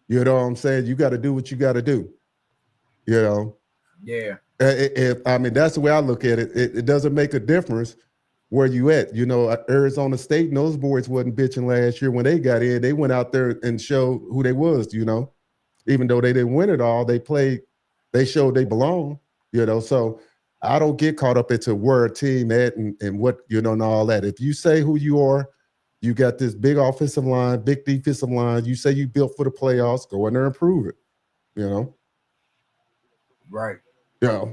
You know what I'm saying? You got to do what you got to do. You know? Yeah. I mean, that's the way I look at it. It doesn't make a difference where you at. You know, Arizona State and those boys wasn't bitching last year when they got in. They went out there and showed who they was, you know. Even though they didn't win it all, they showed they belong, you know. So I don't get caught up into where a team at and what, you know, and all that. If you say who you are, you got this big offensive line, big defensive line, you say you built for the playoffs, go in there and prove it, you know. Right. Yeah.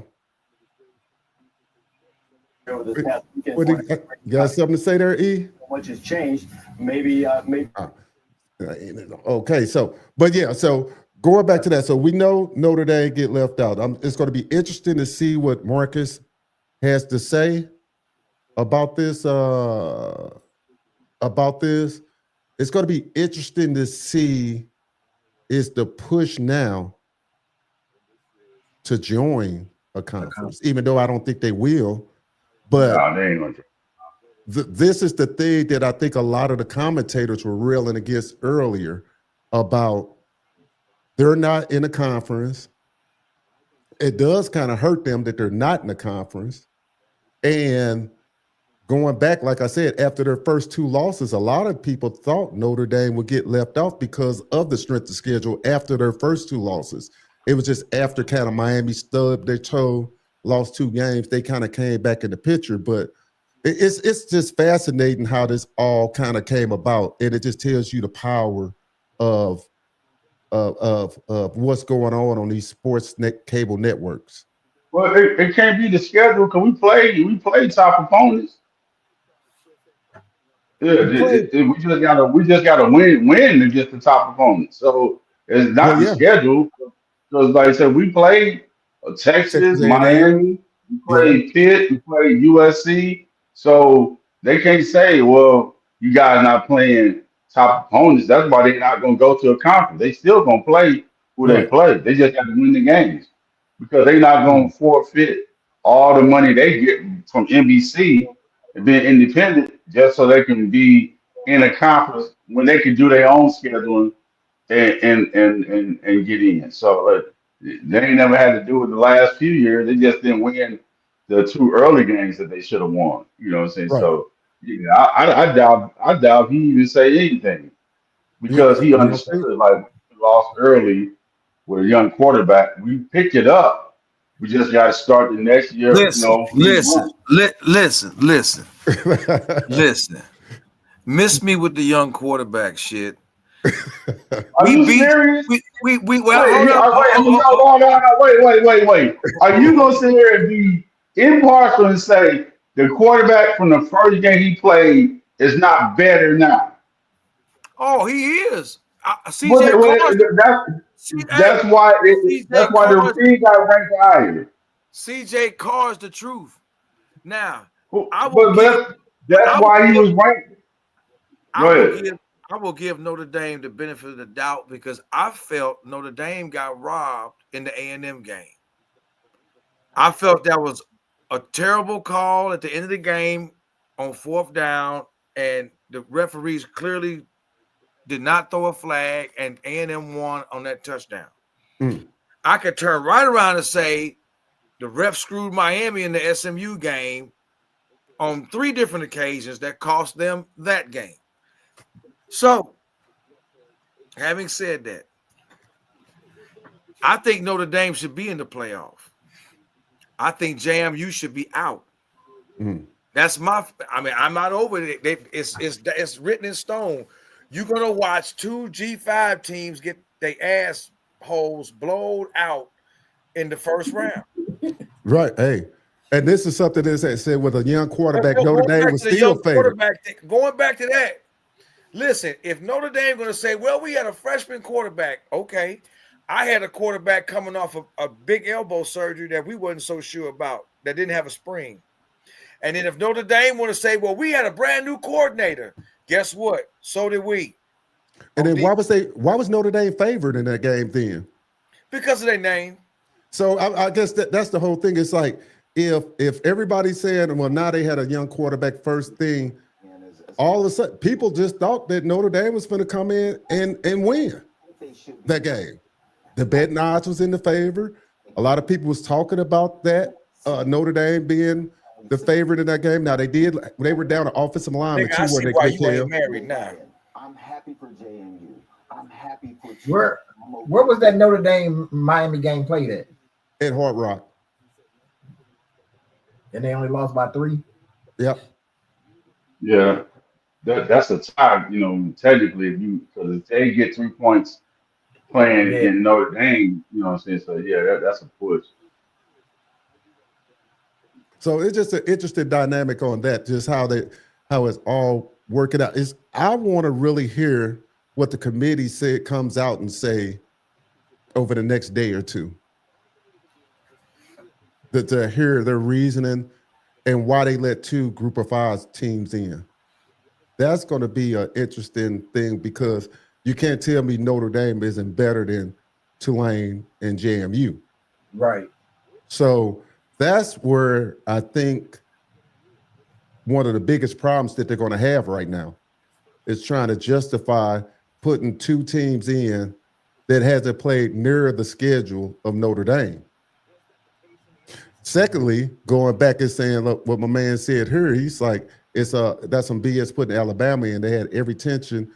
This past weekend, You got something to say there, E? much has changed. Maybe. Okay, so going back to that, so we know Notre Dame get left out. It's going to be interesting to see what Marcus has to say about this. It's going to be interesting to see is the push now to join a conference, even though I don't think they will. But No, they ain't gonna. this is the thing that I think a lot of the commentators were railing against earlier about they're not in a conference. It does kind of hurt them that they're not in a conference. And going back, like I said, after their first 2 losses, a lot of people thought Notre Dame would get left off because of the strength of schedule after their first 2 losses. It was just after kind of Miami stubbed their toe, lost 2 games, they kind of came back in the picture. But it's just fascinating how this all kind of came about, and it just tells you the power of what's going on these sports cable networks. Well, it can't be the schedule because we play top opponents. Yeah, we just gotta win against the top opponents. So it's not the schedule because, like I said, we played Texas, Miami, we played Pitt, we played USC. So they can't say, well, you guys not playing top opponents. That's why they're not gonna go to a conference. They still gonna play who they play. They just got to win the games because they're not gonna forfeit all the money they get from NBC and being independent just so they can be in a conference when they can do their own scheduling and get in. So they ain't never had to do it the last few years. They just didn't win the two early games that they should have won. You know what I'm saying? Right. So yeah, I doubt he even say anything You, because he you don't think? understood like we lost early with a young quarterback. We picked it up. We just got to start the next year, Listen, game listen, one. listen. Miss me with the young quarterback shit. Are you serious? Well, hold up. Wait. Are you gonna sit here and be impartial and say the quarterback from the first game he played is not better now? Oh, he is. Well, CJ Carson. that's why the routine got ranked higher. CJ Carr's the truth. Now, But that's why he was ranked. Go ahead. I will give Notre Dame the benefit of the doubt because I felt Notre Dame got robbed in the A&M game. I felt that was a terrible call at the end of the game on 4th down, and the referees clearly did not throw a flag, and A&M won on that touchdown. I could turn right around and say the ref screwed Miami in the SMU game on 3 different occasions that cost them that game. So, having said that, I think Notre Dame should be in the playoff. I think JMU should be out. That's I'm not over it. It's written in stone. You're going to watch 2 G5 teams get their ass holes blown out in the first round. Right. Hey, and this is something that said with a young quarterback, Notre Dame was still favored. Going back to that, listen, if Notre Dame going to say, well, we had a freshman quarterback, okay. I had a quarterback coming off of a big elbow surgery that we wasn't so sure about, that didn't have a spring. And then if Notre Dame want to say, well, we had a brand new coordinator, guess what? So did we. And then why was Notre Dame favored in that game then? Because of their name. So I guess that's the whole thing. It's like if everybody's saying, well, now they had a young quarterback first thing, all of a sudden people just thought that Notre Dame was going to come in and win that game. The betting odds was in the favor. A lot of people was talking about that, Notre Dame being the favorite in that game. Now they were down an offensive line. I see why you ain't married now. I'm happy for JMU. I'm happy for where was that Notre Dame Miami game played at? At Hard Rock. And they only lost by 3. Yep. Yeah, that's a tie. Technically, because if they get 3 points playing in Notre Dame, you know what I'm saying. So yeah, that's a push. So it's just an interesting dynamic on that, just how it's all working out. I want to really hear what the committee comes out and say over the next day or two. To hear their reasoning and why they let 2 Group of 5 teams in. That's going to be an interesting thing because you can't tell me Notre Dame isn't better than Tulane and JMU. Right. So that's where I think one of the biggest problems that they're going to have right now is trying to justify putting 2 teams in that hasn't played near the schedule of Notre Dame. Secondly, going back and saying, look, what my man said here, he's like, that's some BS putting Alabama in. They had every tension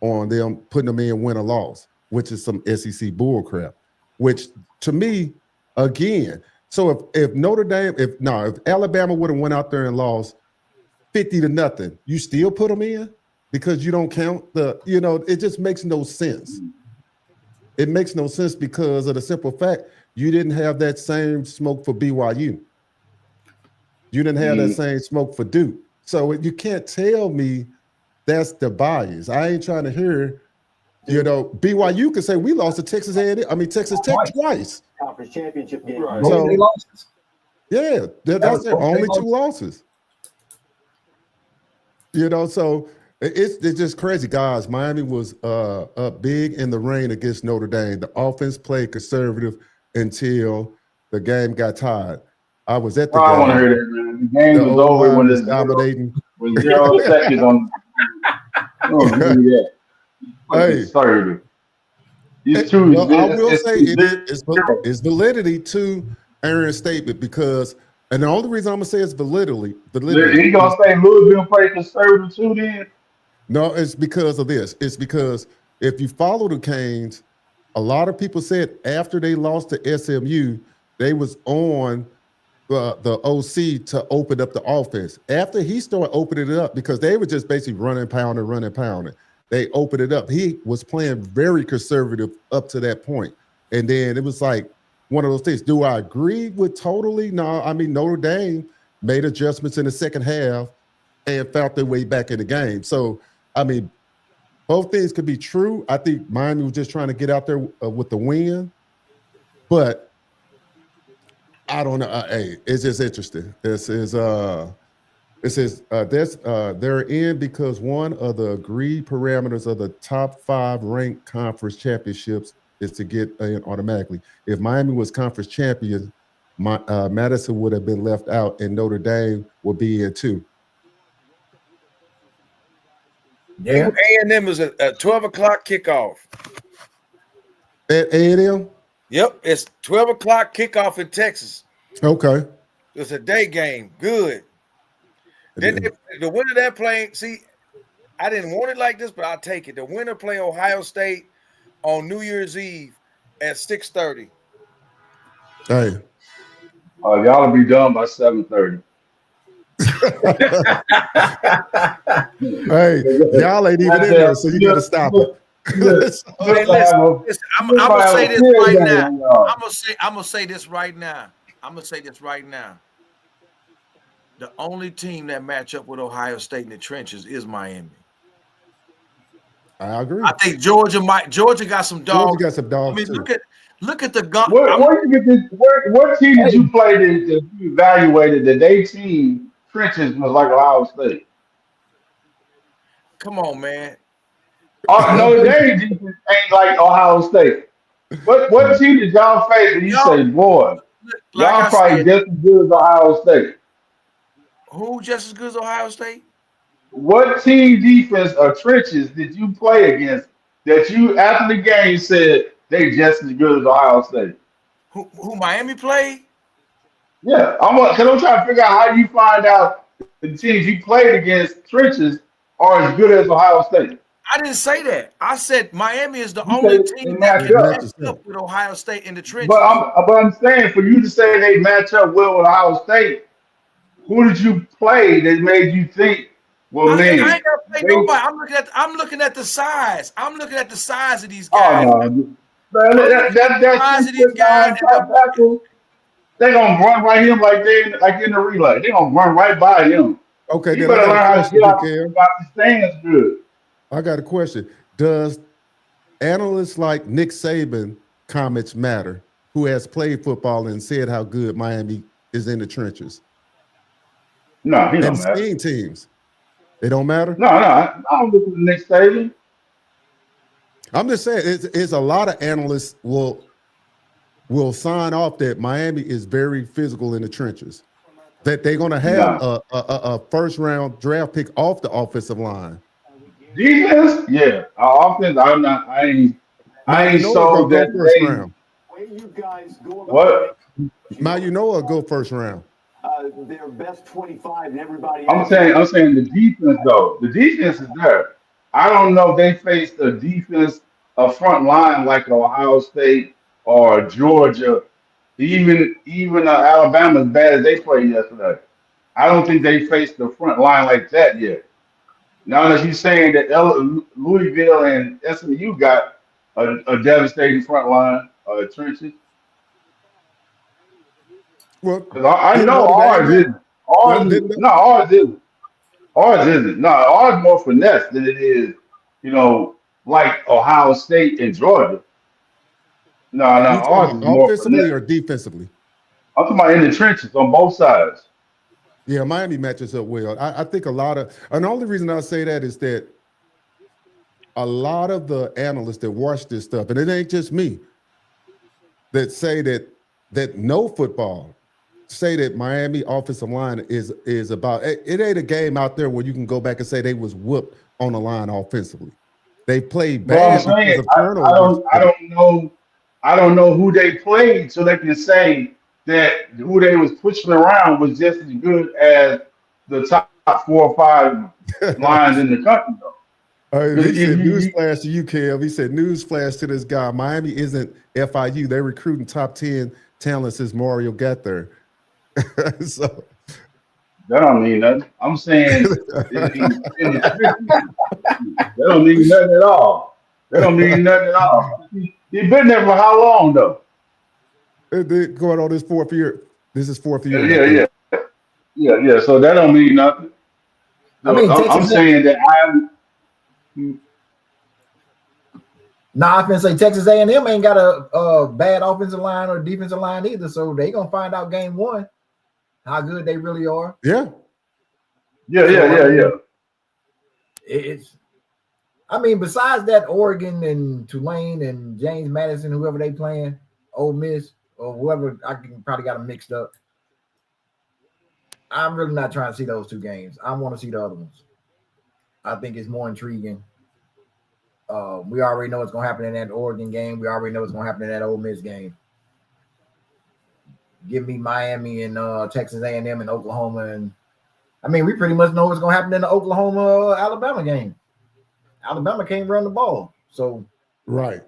on them putting them in win or loss, which is some SEC bullcrap, which to me, again, so if Notre Dame, if Alabama would have went out there and lost 50-0, you still put them in because you don't count it just makes no sense. It makes no sense because of the simple fact you didn't have that same smoke for BYU. You didn't have that same smoke for Duke. So you can't tell me that's the bias. I ain't trying to hear, BYU could say we lost to Texas Tech twice. conference championship game. Right. So, Losses. Yeah, that's their only 2 losses. So it's just crazy, guys. Miami was up big in the rain against Notre Dame. The offense played conservative until the game got tied. I was at the I want to game. hear that, man. The game The was O over line when was it's dominating. with 0 seconds on. Oh, yeah. Fucking Hey, absurd. These two, well, I will it's say two big. it's validity to Aaron's statement because, and the only reason I'm gonna say it's validity He gonna say Louisville play conservative too? Then no, it's because of this. It's because if you follow the Canes, a lot of people said after they lost to SMU, they was on the OC to open up the offense. After he started opening it up, because they were just basically running, pounding. They opened it up. He was playing very conservative up to that point. And then it was like one of those things. Do I agree with totally? No, I mean, Notre Dame made adjustments in the second half and found their way back in the game. So, I mean, both things could be true. I think Miami was just trying to get out there with the win. But I don't know. Hey, it's just interesting. It says they're in because one of the agreed parameters of the top 5 ranked conference championships is to get in automatically. If Miami was conference champion, Madison would have been left out, and Notre Dame would be in too. Yeah. A&M is a 12 o'clock kickoff. At A&M? Yep, it's 12 o'clock kickoff in Texas. Okay. It's a day game. Good. Then the winner of that playing, see, I didn't want it like this, but I'll take it. The winner play Ohio State on New Year's Eve at 6:30. Hey. y'all will be done by 7:30. Hey, y'all ain't even in there, so you got to stop it. Hey, listen, I'm gonna say this right now. I'm gonna say this right now. The only team that match up with Ohio State in the trenches is Miami. I agree. I think Georgia got some dogs. Georgia got some dogs. I mean, too. look at the gun. What team did you play that you evaluated that they team trenches was like Ohio State? Come on, man. Notre Dame defense ain't like Ohio State. What team did y'all face and you say, boy, y'all probably just as good as Ohio State? Who just as good as Ohio State? What team defense or trenches did you play against that you after the game said they just as good as Ohio State? Who Miami played? Yeah, I'm trying to figure out how you find out the teams you played against trenches are as good as Ohio State. I didn't say that. I said Miami is the only team that can match up with Ohio State in the trenches. But I'm saying for you to say they match up well with Ohio State, who did you play that made you think? Well, I ain't man, gonna play nobody. I'm looking at the size. I'm looking at the size of these guys. Oh no, that's these guys. They gonna run right him like in the relay. They gonna run right by him. Okay, you then better learn how to get out the stands good. I got a question. Does analysts like Nick Saban comments matter, who has played football and said how good Miami is in the trenches? No, he don't matter. Seen teams. They don't matter? No, I don't listen to Nick Saban. I'm just saying it's a lot of analysts will sign off that Miami is very physical in the trenches. That they're gonna have a first round draft pick off the offensive line. Defense, yeah. Offense, I ain't sold that first round. What? Now go first round. Their best 25 and everybody. I'm saying the defense though. The defense is there. I don't know if they faced a front line like Ohio State or Georgia, even Alabama as bad as they played yesterday. I don't think they faced the front line like that yet. Now that you're saying that Louisville and SMU got a devastating front line trenches. Well, I know ours isn't. Ours isn't. Ours isn't. No, ours more finesse than it is, like Ohio State and Georgia. No, ours is more offensively finesse. or defensively? I'm talking about in the trenches on both sides. Yeah, Miami matches up well. I think and the only reason I say that is that a lot of the analysts that watch this stuff, and it ain't just me, that say that know football, say that Miami offensive line is about it ain't a game out there where you can go back and say they was whooped on the line offensively. They played But I'm bad because saying of turnovers. I don't know who they played, so they can say that who they was pushing around was just as good as the top 4 or 5 lines in the country, though. He said You, newsflash to you, Kev. He said newsflash to this guy. Miami isn't FIU. They're recruiting top 10 talents since Mario got there. So that don't mean nothing. I'm saying in the trenches, that don't mean nothing at all. That don't mean nothing at all. He been there for how long though? they're going on this 4th year. This is 4th year. Yeah. So that don't mean nothing. I So mean, I'm saying that I finna say Texas A&M ain't got a bad offensive line or defensive line either, so they gonna find out game 1 how good they really are. Yeah. It's, I mean, besides that, Oregon and Tulane and James Madison, whoever they playing, Ole Miss or whoever, I can probably got them mixed up. I'm really not trying to see those 2 games. I want to see the other ones. I think it's more intriguing. We already know what's going to happen in that Oregon game. We already know what's going to happen in that Ole Miss game. Give me Miami and Texas A&M and Oklahoma. And I mean, we pretty much know what's going to happen in the Oklahoma-Alabama game. Alabama can't run the ball. So, right.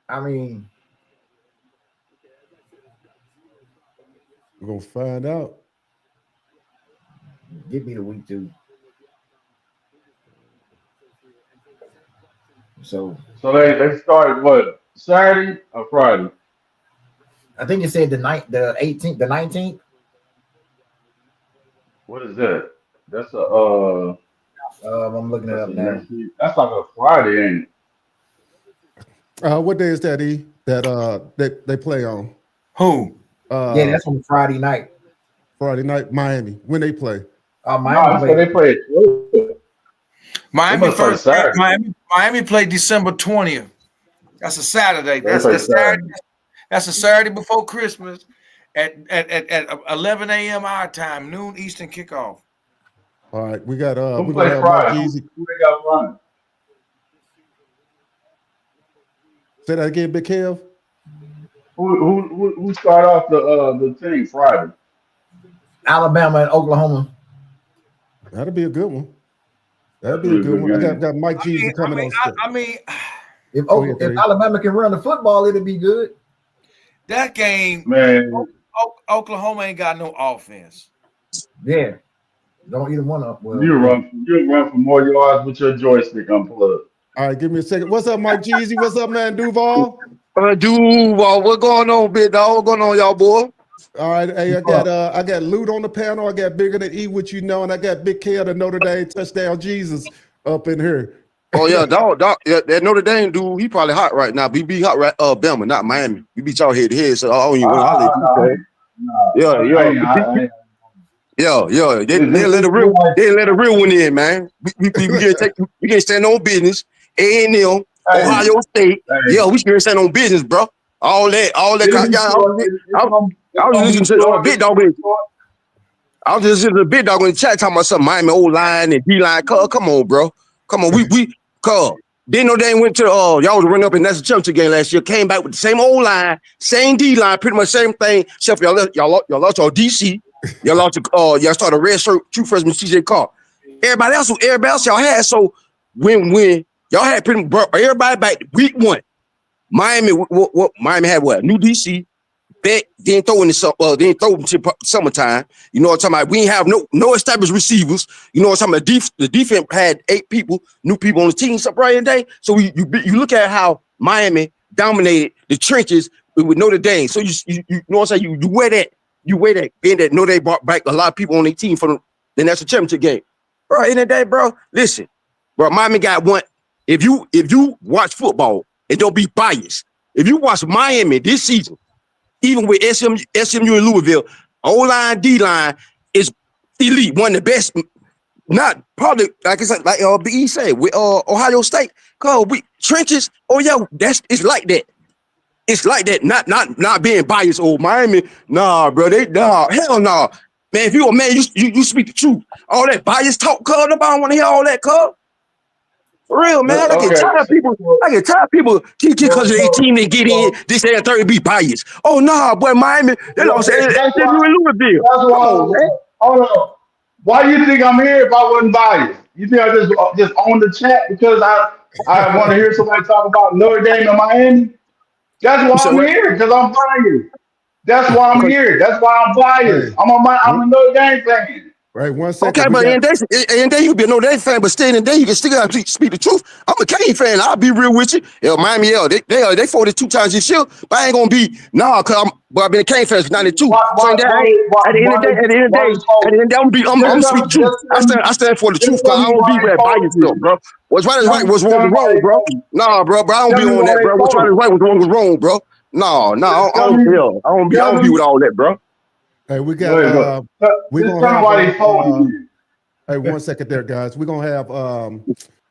I mean, we're going to find out. Give me the week 2. So they started what, Saturday or Friday? I think it said the 18th, the 19th. What is that? That's I'm looking it up now. That's like a Friday, ain't it? What day is that, E? That they play on? Who? Yeah, that's on Friday night. Friday night, Miami. When they play? Miami they play it. Miami played December 20th. That's a Saturday. That's a Saturday before Christmas at 11 a.m. our time, noon Eastern kickoff. All right, we got who play Friday? Who they got running? Say that again, Big Kev. Who start off the thing Friday? Alabama and Oklahoma. That'll be a good one. That'll be a good one. I got Mike Jeezy coming on. I mean, if Alabama can run the football, it'll be good. That game, man. Oklahoma ain't got no offense. Yeah, don't either one up. Well, you run for more yards with your joystick unplugged. All right, give me a second. What's up, Mike Jeezy? What's up, man, Duval? Duval, what going on, big dog? What going on, y'all, boy? All right, hey, I got Lute on the panel. I got Bigger Than E, what you know, and I got Big K, the Notre Dame touchdown Jesus up in here. Oh yeah, dog, yeah, that Notre Dame dude, he probably hot right now. We be hot right, Bama, not Miami. We beat y'all head to head. So I don't even Yeah. They let a real one in, man. We can't stand on business. A&M, Ohio State. Yeah, we can't stand on business, bro. All that. I was listening to a big dog. I was just listening to a big dog in the chat talking about some Miami O-line and D-line. Come on, bro. Come on, we Then Notre Dame went to y'all was running up in National Championship game last year. Came back with the same O-line, same D-line, pretty much same thing. Except for y'all lost your DC. Y'all lost y'all started a red shirt, true freshman CJ Carr. Everybody else y'all had. So when y'all had pretty much everybody back week 1. Miami, Miami had what? New DC. Bet didn't throw into summertime. You know what I'm talking about? We didn't have no established receivers. You know what I'm talking about? The defense had 8 people, new people on the team, stuff right today. So you look at how Miami dominated the trenches with Notre Dame. So you know what I'm saying? You wear that, being that Notre Dame brought back a lot of people on their team for the national championship game. Bro, in the day, bro, listen, bro, Miami got one. If you watch football and don't be biased, if you watch Miami this season, even with SMU and Louisville, O-line, D-line is elite, one of the best. Not probably, like I said, like Big E said, with Ohio State. Cause we trenches, it's like that. It's like that. Not being biased. Oh, Miami, nah, bro. Hell nah. Man, if you a man, you speak the truth. All that bias talk, cuz. Nobody don't want to hear all that, cuz. For real, man. I get Okay. tired of people. I get tired of people because of their team they get in. This, that, and third be biased. Oh nah, boy, Miami. They lost at Louisville. That's Come why. on, man. Hold on. Why do you think I'm here if I wasn't biased? You think I just on the chat because I want to hear somebody talk about Notre Dame and Miami? That's You why said I'm what? here because I'm biased. That's why I'm Because here. That's why I'm biased. Hey, I'm a Notre Dame fan. right, 1 okay, second. We but got in day you can be a Notre Dame fan, but still in day you can still gotta speak the truth. I'm a Cane fan. I'll be real with you. Miami, they 42 times this year, but I ain't gonna be cause I've been a Cane fan since '92. So in that, at the end of the day, I'm gonna speak the truth. I stand for the truth, cause I don't be with biased stuff, bro. What's right is right, what's wrong is wrong, bro. Nah, bro, I don't be on that, bro. What's right is right, what's wrong is wrong, bro. No, I don't be with all that, bro. hey, we Go ahead, got we're Just gonna tell me have why they told you. hey, 1 second there, guys. We're gonna have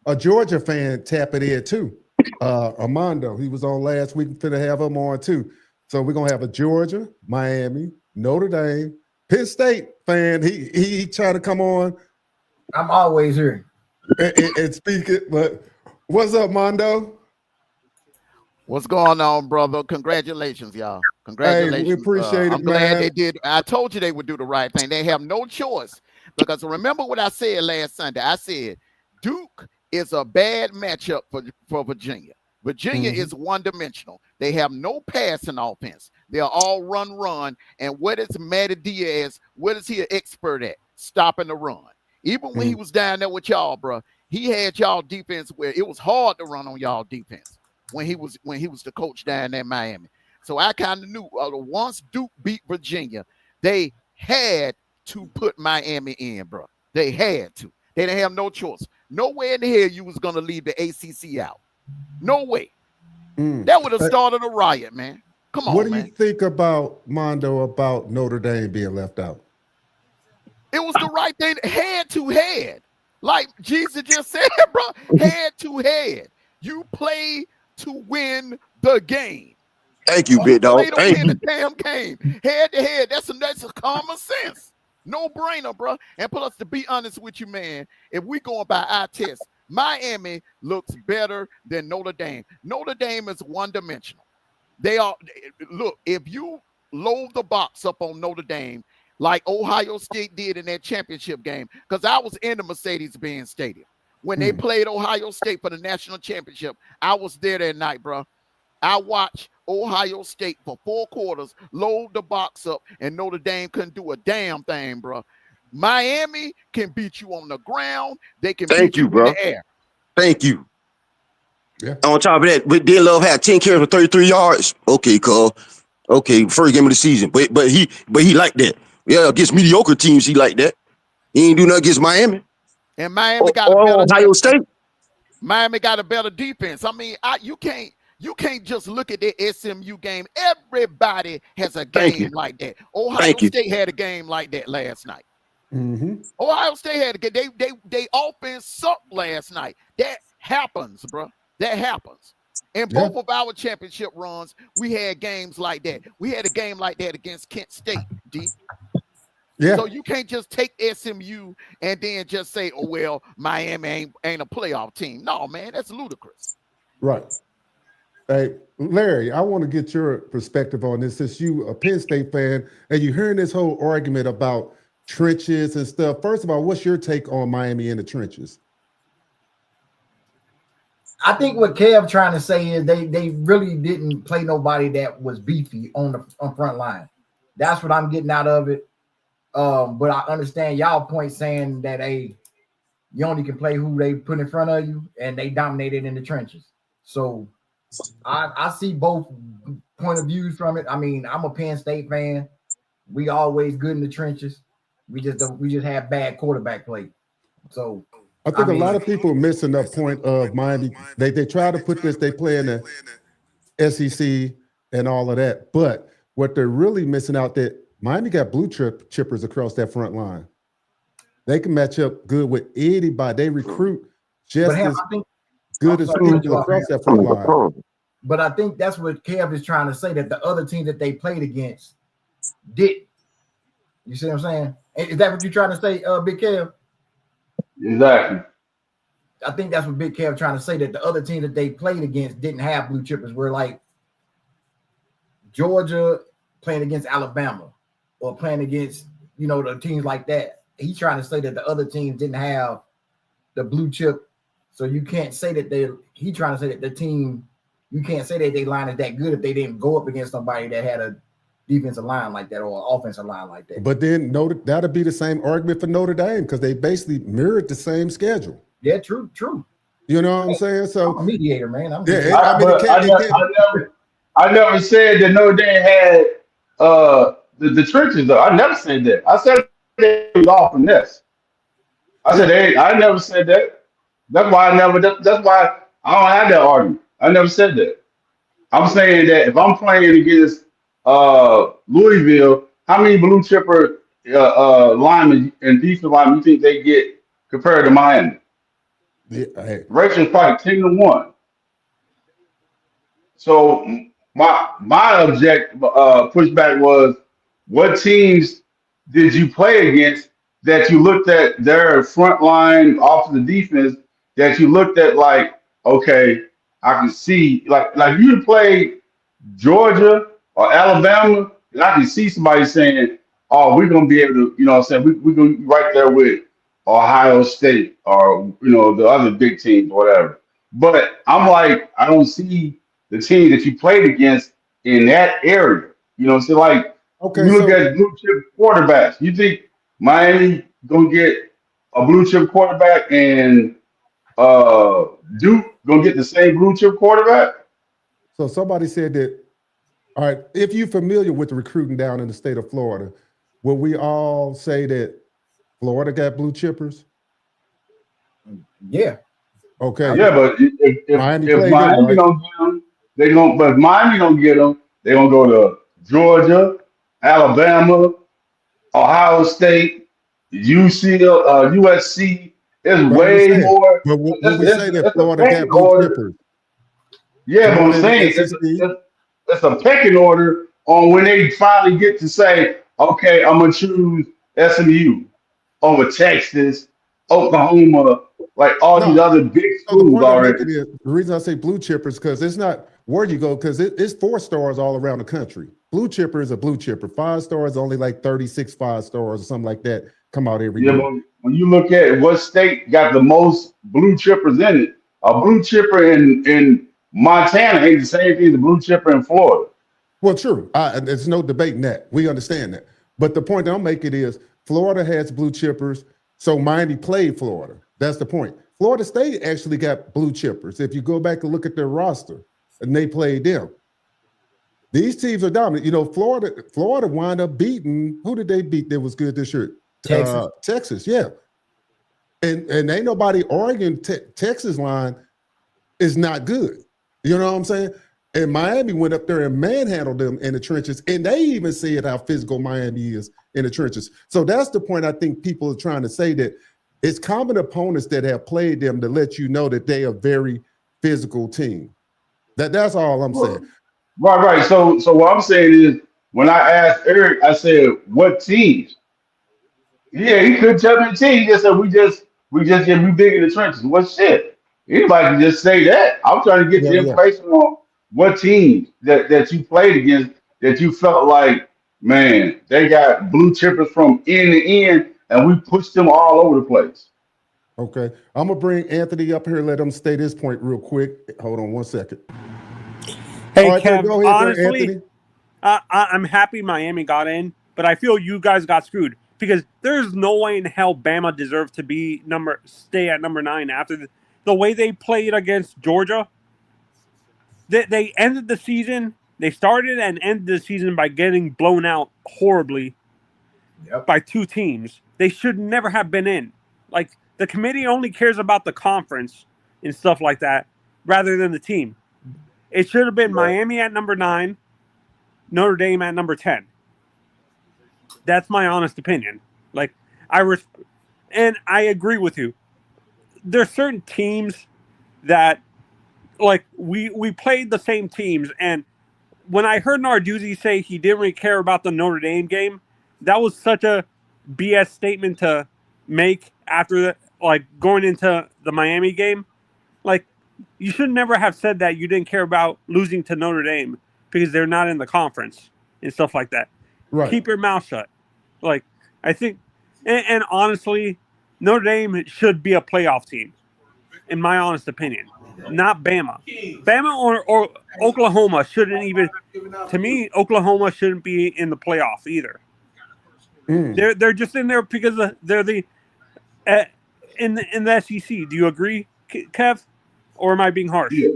a Georgia fan tap it in too. Armando, he was on last week. We're gonna have him on too. So we're gonna have a Georgia, Miami, Notre Dame, Penn State fan. He trying to come on I'm always here. and speak it. But what's up, Mondo? What's going on, brother? Congratulations, y'all. Congratulations. Hey, we appreciate it, I'm glad man. they did. I told you they would do the right thing. They have no choice because remember what I said last Sunday. I said Duke is a bad matchup for Virginia. Virginia is one-dimensional. They have no passing offense. They're all run. And what is Matty Diaz? What is he an expert at? Stopping the run. Even when he was down there with y'all, bro, he had y'all defense where it was hard to run on y'all defense when he was the coach down there in Miami. So I kind of knew once Duke beat Virginia, they had to put Miami in, bro. They had to. They didn't have no choice. Nowhere in the hell you was going to leave the ACC out. No way. That would have started a riot, man. Come on, What do man. you think about, Mondo, about Notre Dame being left out? It was the right thing. Head to head. Like Jesus just said, bro. Head to head. You play to win the game. Thank you, big dog. Play to Thank win you. the damn game. Head to head. That's a common sense. No brainer, bro. And plus, to be honest with you, man, if we going by our test, Miami looks better than Notre Dame. Notre Dame is one-dimensional. They are. Look, if you load the box up on Notre Dame like Ohio State did in that championship game, because I was in the Mercedes-Benz Stadium when they played Ohio State for the national championship. I was there that night, bro. I watched Ohio State for 4 quarters load the box up, and Notre Dame couldn't do a damn thing, bro. Miami can beat you on the ground. They can beat you bro. in the air. Thank you. Yeah. On top of that, but Dean Love had 10 carries for 33 yards. Okay, cuz. Okay, first game of the season. But he like that. Yeah, against mediocre teams, he like that. He ain't do nothing against Miami. And Miami got a better Ohio State. Miami got a better defense. I mean, you can't just look at the SMU game. Everybody has a game like that. Ohio State had a game like that last night. Ohio State had a game. They offense sucked last night. That happens, bro. That happens. In both of our championship runs, we had games like that. We had a game like that against Kent State, D. Yeah. So you can't just take SMU and then just say, oh, well, Miami ain't a playoff team. No, man, that's ludicrous. Right. Hey, Larry, I want to get your perspective on this. Since you a Penn State fan and you're hearing this whole argument about trenches and stuff. First of all, what's your take on Miami in the trenches? I think what Kev trying to say is they really didn't play nobody that was beefy on front line. That's what I'm getting out of it. But I understand y'all point saying that you only can play who they put in front of you, and they dominated in the trenches. So I see both point of views from it. I mean, I'm a Penn State fan. We always good in the trenches. We just have bad quarterback play. So I think a lot of people are missing the point of Miami. They try to put this, they play in the SEC and all of that. But what they're really missing out that Miami got blue chippers across that front line. They can match up good with anybody. They recruit just as good as people across that front line. But I think that's what Kev is trying to say, that the other team that they played against did. You see what I'm saying? Is that what you're trying to say, Big Kev? Exactly. I think that's what Big Kev trying to say, that the other team that they played against didn't have blue chippers. Where like Georgia playing against Alabama or playing against, you know, the teams like that. He's trying to say that the other teams didn't have the blue chip. So you can't say that he trying to say that the team, you can't say that they line is that good if they didn't go up against somebody that had a defensive line like that or an offensive line like that. But then that'll be the same argument for Notre Dame because they basically mirrored the same schedule. Yeah, true. You know what I'm saying? So I'm a mediator, man. I never said that Notre Dame had the trenches though. I never said that. I said they was all finesse. I never said that. That's why that's why I don't have that argument. I never said that. I'm saying that if I'm playing against Louisville, how many blue chipper linemen and defensive linemen you think they get compared to Miami? hey. Ratio's probably 10-1. So my pushback was, what teams did you play against that you looked at their front line off the defense that you looked at like, okay, I can see like you play Georgia or Alabama, and I can see somebody saying, oh, we're gonna be able to, you know what I'm saying, we're gonna be right there with Ohio State or the other big teams or whatever. But I'm like, I don't see the team that you played against in that area. You know, so like you look at blue chip quarterbacks. You think Miami gonna get a blue chip quarterback and Duke gonna get the same blue chip quarterback? So somebody said that, all right, if you're familiar with the recruiting down in the state of Florida, will we all say that Florida got blue chippers? Yeah. Okay. Yeah, but if Miami don't get them, but if Miami don't get them, they're gonna go to Georgia, Alabama, Ohio State, USC. It's way more. But when we say that Florida got blue chippers. Yeah, but I'm saying it's a pecking order on when they finally get to say, okay, I'm gonna choose SMU over Texas, Oklahoma, like all these other big schools already. The reason I say blue chippers because it's not where you go, because it's 4 stars all around the country. Blue chipper is a blue chipper. 5 stars, only like 36 5 stars or something like that come out every year. But when you look at what state got the most blue chippers in it, a blue chipper in Montana ain't the same thing as a blue chipper in Florida. Well, true. There's no debating that. We understand that. But the point that I'm making is Florida has blue chippers, so Miami played Florida. That's the point. Florida State actually got blue chippers. If you go back and look at their roster, and they played them. These teams are dominant. You know, Florida wound up beating, who did they beat that was good this year? Texas, yeah. And ain't nobody arguing Texas line is not good. You know what I'm saying? And Miami went up there and manhandled them in the trenches, and they even said how physical Miami is in the trenches. So that's the point I think people are trying to say, that it's common opponents that have played them to let you know that they are a very physical team. That's all I'm saying. Right. So what I'm saying is, when I asked Eric, I said, what teams? Yeah, he could tell me the team. He just said, we just get we big in the trenches. What shit? Anybody can just say that. I'm trying to get the information on what teams that you played against that you felt like, man, they got blue chippers from end to end, and we pushed them all over the place. Okay. I'm going to bring Anthony up here, let him state his point real quick. Hold on 1 second. Hey, right, Kev, go ahead, honestly, I'm happy Miami got in, but I feel you guys got screwed because there's no way in hell Bama deserves to stay at number 9 after the way they played against Georgia. They ended the season. They started and ended the season by getting blown out horribly by 2 teams. They should never have been in. Like, the committee only cares about the conference and stuff like that rather than the team. It should have been Miami at number 9, Notre Dame at number 10. That's my honest opinion. Like, and I agree with you. There's certain teams that like we played the same teams, and when I heard Narduzzi say he didn't really care about the Notre Dame game, that was such a BS statement to make after like going into the Miami game. Like, you should never have said that you didn't care about losing to Notre Dame because they're not in the conference and stuff like that. Right. Keep your mouth shut. Like, I think, and honestly, Notre Dame should be a playoff team, in my honest opinion. Not Bama. Bama or Oklahoma shouldn't even. To me, Oklahoma shouldn't be in the playoffs either. They're just in there because they're the in the SEC. Do you agree, Kev, or am I being harsh? Yeah.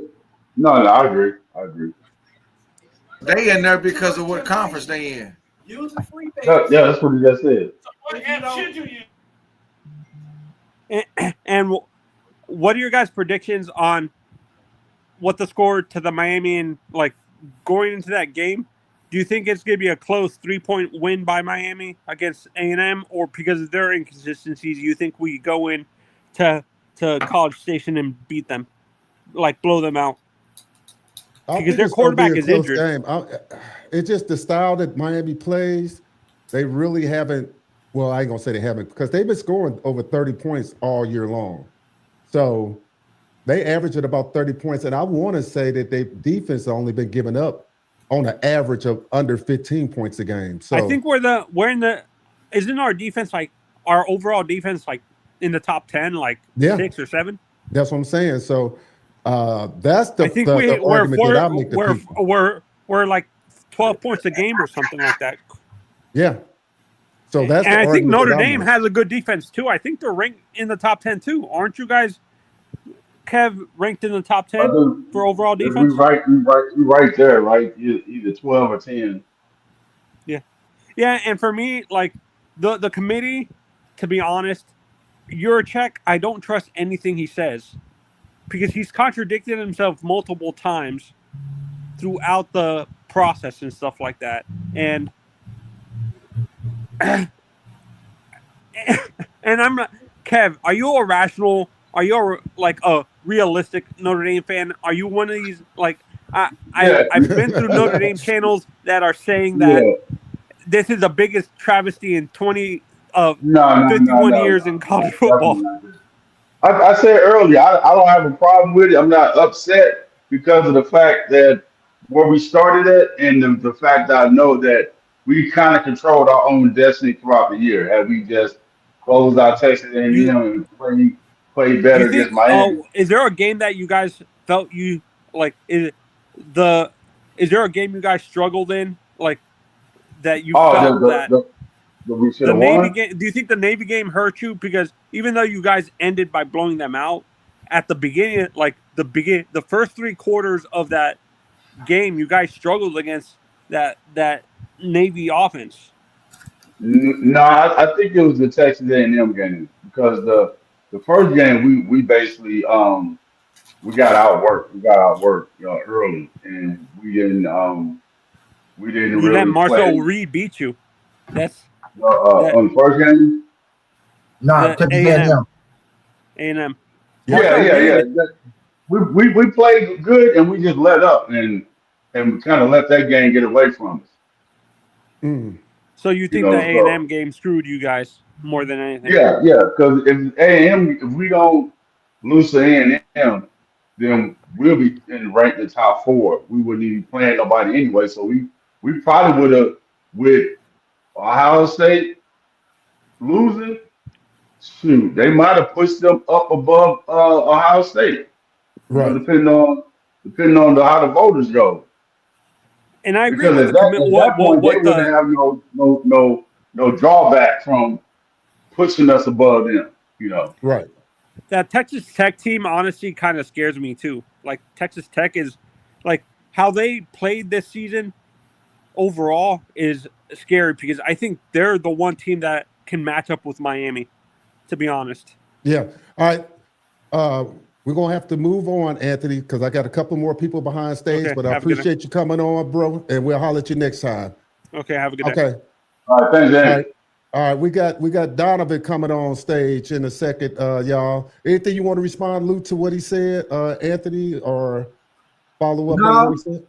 No, I agree. They in there because of what conference they in. Yeah, that's what he just said. And what are your guys' predictions on what the score to the Miami and like going into that game? Do you think it's going to be a close 3-point win by Miami against A&M, or because of their inconsistencies, you think we go in to College Station and beat them, like blow them out? Because their quarterback is injured. It's just the style that Miami plays. They really haven't. Well, I ain't gonna say they haven't, because they've been scoring over 30 points all year long. So they average at about 30 points, and I want to say that their defense has only been giving up on an average of under 15 points a game. So I think isn't our defense, like our overall defense, like in the top 10, like 6 or 7? That's what I'm saying. So that's the argument that I make to people. We're like 12 points a game or something like that. Yeah. So that's and I think Notre Dame has a good defense too. I think they're ranked in the top 10 too. Aren't you guys, Kev, ranked in the top 10 for overall defense? We right there, right? Either 12 or 10. Yeah, and for me, like the committee, to be honest, Juracek, I don't trust anything he says because he's contradicted himself multiple times throughout the process and stuff like that. And and I'm not, Kev, are you a rational? Are you like a realistic Notre Dame fan? Are you one of these, like, I've been through Notre Dame channels that are saying that this is the biggest travesty in 51 years in college football. I said earlier, I don't have a problem with it. I'm not upset because of the fact that where we started at, and the fact that I know that we kind of controlled our own destiny throughout the year. Had we just closed our Texas A&M and played better against Miami. Is there a game that you guys felt you like? Is there a game you guys struggled in, like that you felt that the Navy game? Do you think the Navy game hurt you? Because even though you guys ended by blowing them out at the beginning, like the first 3 quarters of that game, you guys struggled against that Navy offense. No, I think it was the Texas A&M game, because the first game we basically we got outworked early, and we didn't really let Marcel play. Reed beat you. That's on the first game. No, A&M. Yeah. We played good, and we just let up and kind of let that game get away from us. So you think the A&M game screwed you guys more than anything? Yeah, because if we don't lose to A&M, then we'll be ranked in the top 4. We wouldn't even be playing nobody anyway. So we probably would have, with Ohio State losing, shoot, they might have pushed them up above Ohio State. Right. Depending on how the voters go. And I agree because with they wouldn't have no drawback from pushing us above them, Right. That Texas Tech team honestly kind of scares me too. Like Texas Tech is, like, how they played this season overall is scary, because I think they're the one team that can match up with Miami, to be honest. Yeah. All right. We're going to have to move on, Anthony, because I got a couple more people behind stage, but I appreciate you coming on, bro, and we'll holler at you next time. Okay, have a good day. Okay. All right, thanks, Anthony. All right, we got Donovan coming on stage in a second, y'all. Anything you want to respond, Lou, to what he said, Anthony, or follow up on what he said?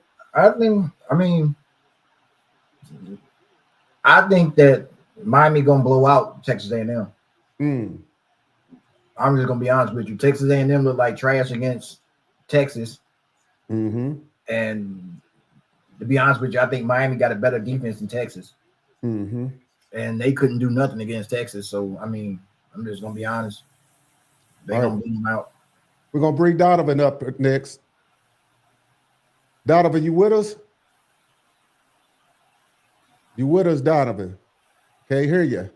I think that Miami gonna blow out Texas A&M. I'm just gonna be honest with you. Texas A&M look like trash against Texas, and to be honest with you, I think Miami got a better defense than Texas, and they couldn't do nothing against Texas. So I mean, I'm just gonna be honest. They're gonna beat them out. We're gonna bring Donovan up next. Donovan, you with us? You with us, Donovan? Can't hear you.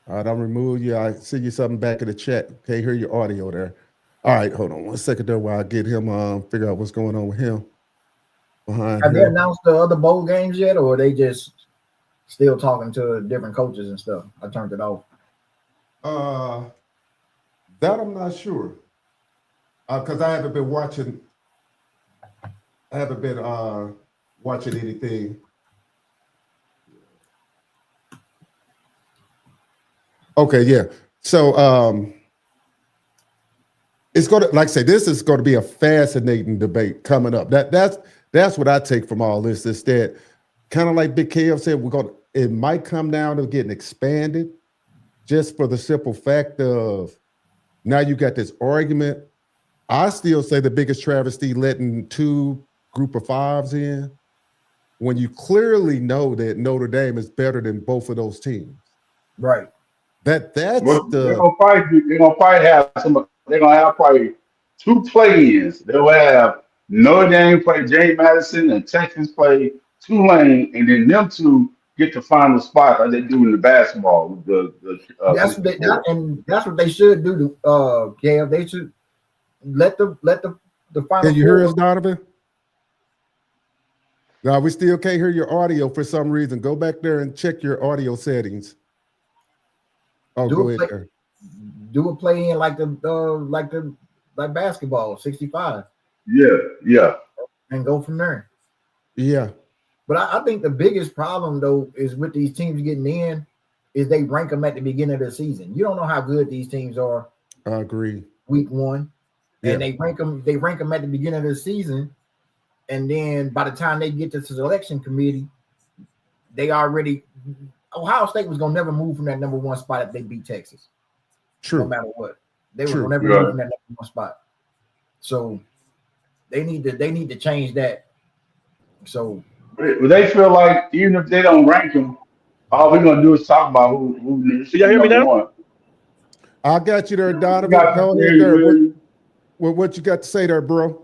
All right, I'll remove you. I see you something back in the chat. Can't hear your audio there. All right, hold on 1 second there while I get him, figure out what's going on with him. Have they announced the other bowl games yet, or are they just still talking to different coaches and stuff? I turned it off. That I'm not sure. Because I haven't been watching. I haven't been watching anything. Okay, yeah. So it's gonna, like I say, this is going to be a fascinating debate coming up. That's what I take from all this. Is that kind of like Big Kev said, it might come down to getting expanded, just for the simple fact of now you got this argument. I still say the biggest travesty letting 2 group of 5s in when you clearly know that Notre Dame is better than both of those teams. Right. That's they're gonna probably have they're gonna have probably 2 play-ins. They'll have Notre Dame play James Madison and Texas play Tulane, and then them 2 get the final spot like they do in the basketball. That's what they should do. Kev, they should let the final. Can you hear us, Donovan? No, we still can't hear your audio for some reason. Go back there and check your audio settings. Oh, go ahead there. Do a play in like basketball, 65. Yeah. And go from there. Yeah. But I think the biggest problem though is with these teams getting in is they rank them at the beginning of the season. You don't know how good these teams are. I agree. Week 1, and Yeah. they rank them at the beginning of the season, and then by the time they get to the selection committee, they already. Ohio State was gonna never move from that number 1 spot if they beat Texas. True. No matter what, they were True. gonna never move from that number 1 spot. So they need to change that. So they feel like even if they don't rank them, all we're gonna do is talk about who y'all hear me now? 1. I got you there, Donovan. Got Go you, ahead there. really. What you got to say there, bro?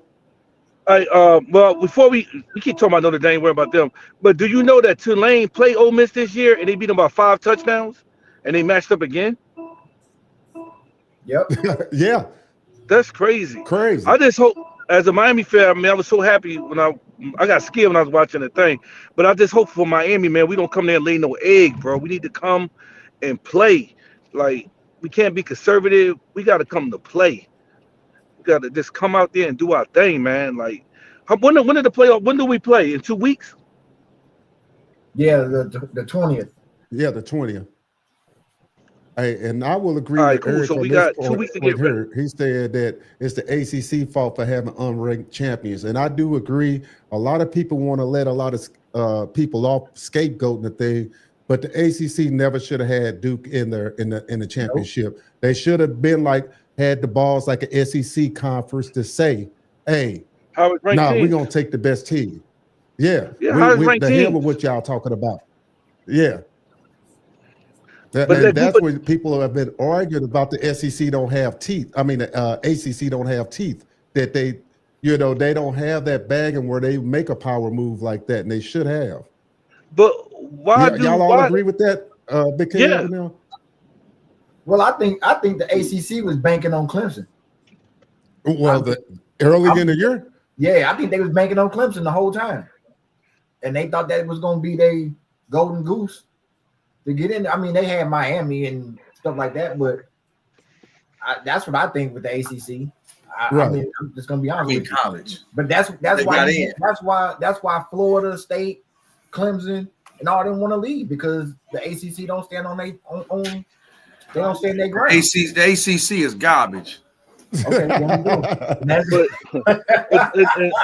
Well, before we keep talking about Notre Dame, worry about them. But do you know that Tulane played Ole Miss this year and they beat them by 5 touchdowns, and they matched up again? Yep. Yeah. That's crazy. Crazy. I just hope, as a Miami fan, I mean, I was so happy when I got scared when I was watching the thing. But I just hope for Miami, man, we don't come there and lay no egg, bro. We need to come and play. Like, we can't be conservative. We got to come to play. We got to just come out there and do our thing, man. Like, when did the playoff? When do we play? In 2 weeks? Yeah, the 20th. Yeah, the 20th. Hey, and I will agree All right, with cool. Eric So on we this got point 2 weeks to get with ready. her. He said that it's the ACC fault for having unranked champions, and I do agree. A lot of people want to let a lot of people off scapegoating the thing, but the ACC never should have had Duke in the championship. Nope. They should have been had the balls like an SEC conference to say, "Hey, we're gonna take the best team." Yeah, the hell with what y'all talking about. Yeah. That's where people have been arguing about the SEC don't have teeth. I mean, the ACC don't have teeth. That they don't have that bagging where they make a power move like that, and they should have. But why y'all all agree with that? Big K. Yeah. Well, I think the ACC was banking on Clemson. Well, early in the year. Yeah, I think they was banking on Clemson the whole time, and they thought that it was going to be their golden goose to get in. I mean, they had Miami and stuff like that, but that's what I think with the ACC. I mean, I'm just gonna be honest with you. College, but that's why Florida State, Clemson, and all of them want to leave because the ACC don't stand on they on they don't stand their ground. The ACC is garbage. Okay,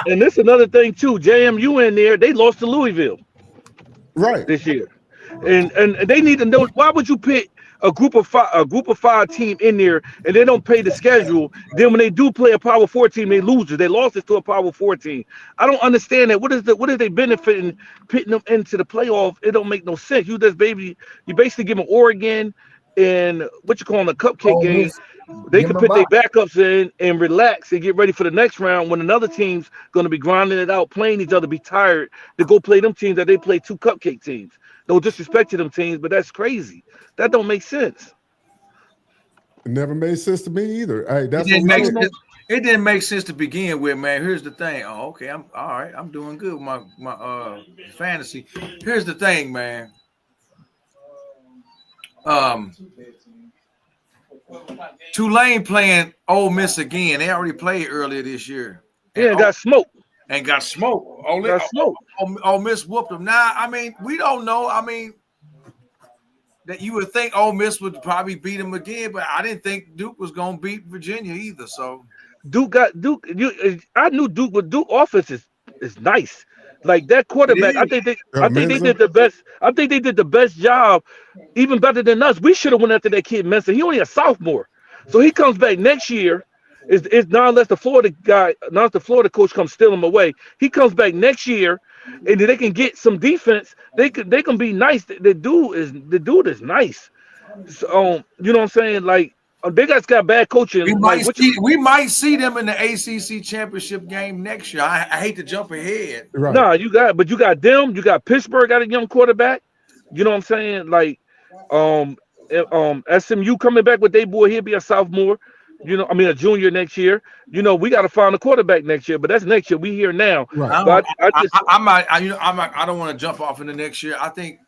and this another thing too. JMU in there, they lost to Louisville Right. this year, and they need to know why would you pick a group of five team in there and they don't pay the schedule. Then when they do play a Power 4 team, they lose it. They lost it to a Power 4 team. I don't understand that. What is they benefiting pitting them into the playoff? It don't make no sense. You basically give them Oregon and what you call a cupcake game. They can put their backups in and relax and get ready for the next round when another team's going to be grinding it out, playing each other, be tired to go play them teams that they play two cupcake teams. No disrespect to them teams, but that's crazy. That don't make sense. It never made sense to me either. Hey, It didn't make sense to begin with, man. Here's the thing. Oh, okay. I'm all right. I'm doing good with my fantasy. Here's the thing, man. Tulane playing Ole Miss again. They already played earlier this year. Yeah, got smoked. And got smoked. Ole Miss whooped them. Now, I mean, we don't know. I mean, that you would think Ole Miss would probably beat them again, but I didn't think Duke was going to beat Virginia either. So I knew Duke offense is nice. Like that quarterback, I think they did the best. I think they did the best job, even better than us. We should have went after that kid Mensa. He only a sophomore, so he comes back next year. Is not unless the Florida coach comes steal him away. He comes back next year, and they can get some defense. They can be nice. The dude is nice. So you know what I'm saying? Like they got bad coaching. We might see them in the ACC championship game next year. I hate to jump ahead. Right. No, you got them. You got Pittsburgh got a young quarterback. You know what I'm saying? Like SMU coming back with their boy. He'll be a sophomore. A junior next year. We got to find a quarterback next year, but that's next year. We here now. Right. I don't want to jump off in the next year. I think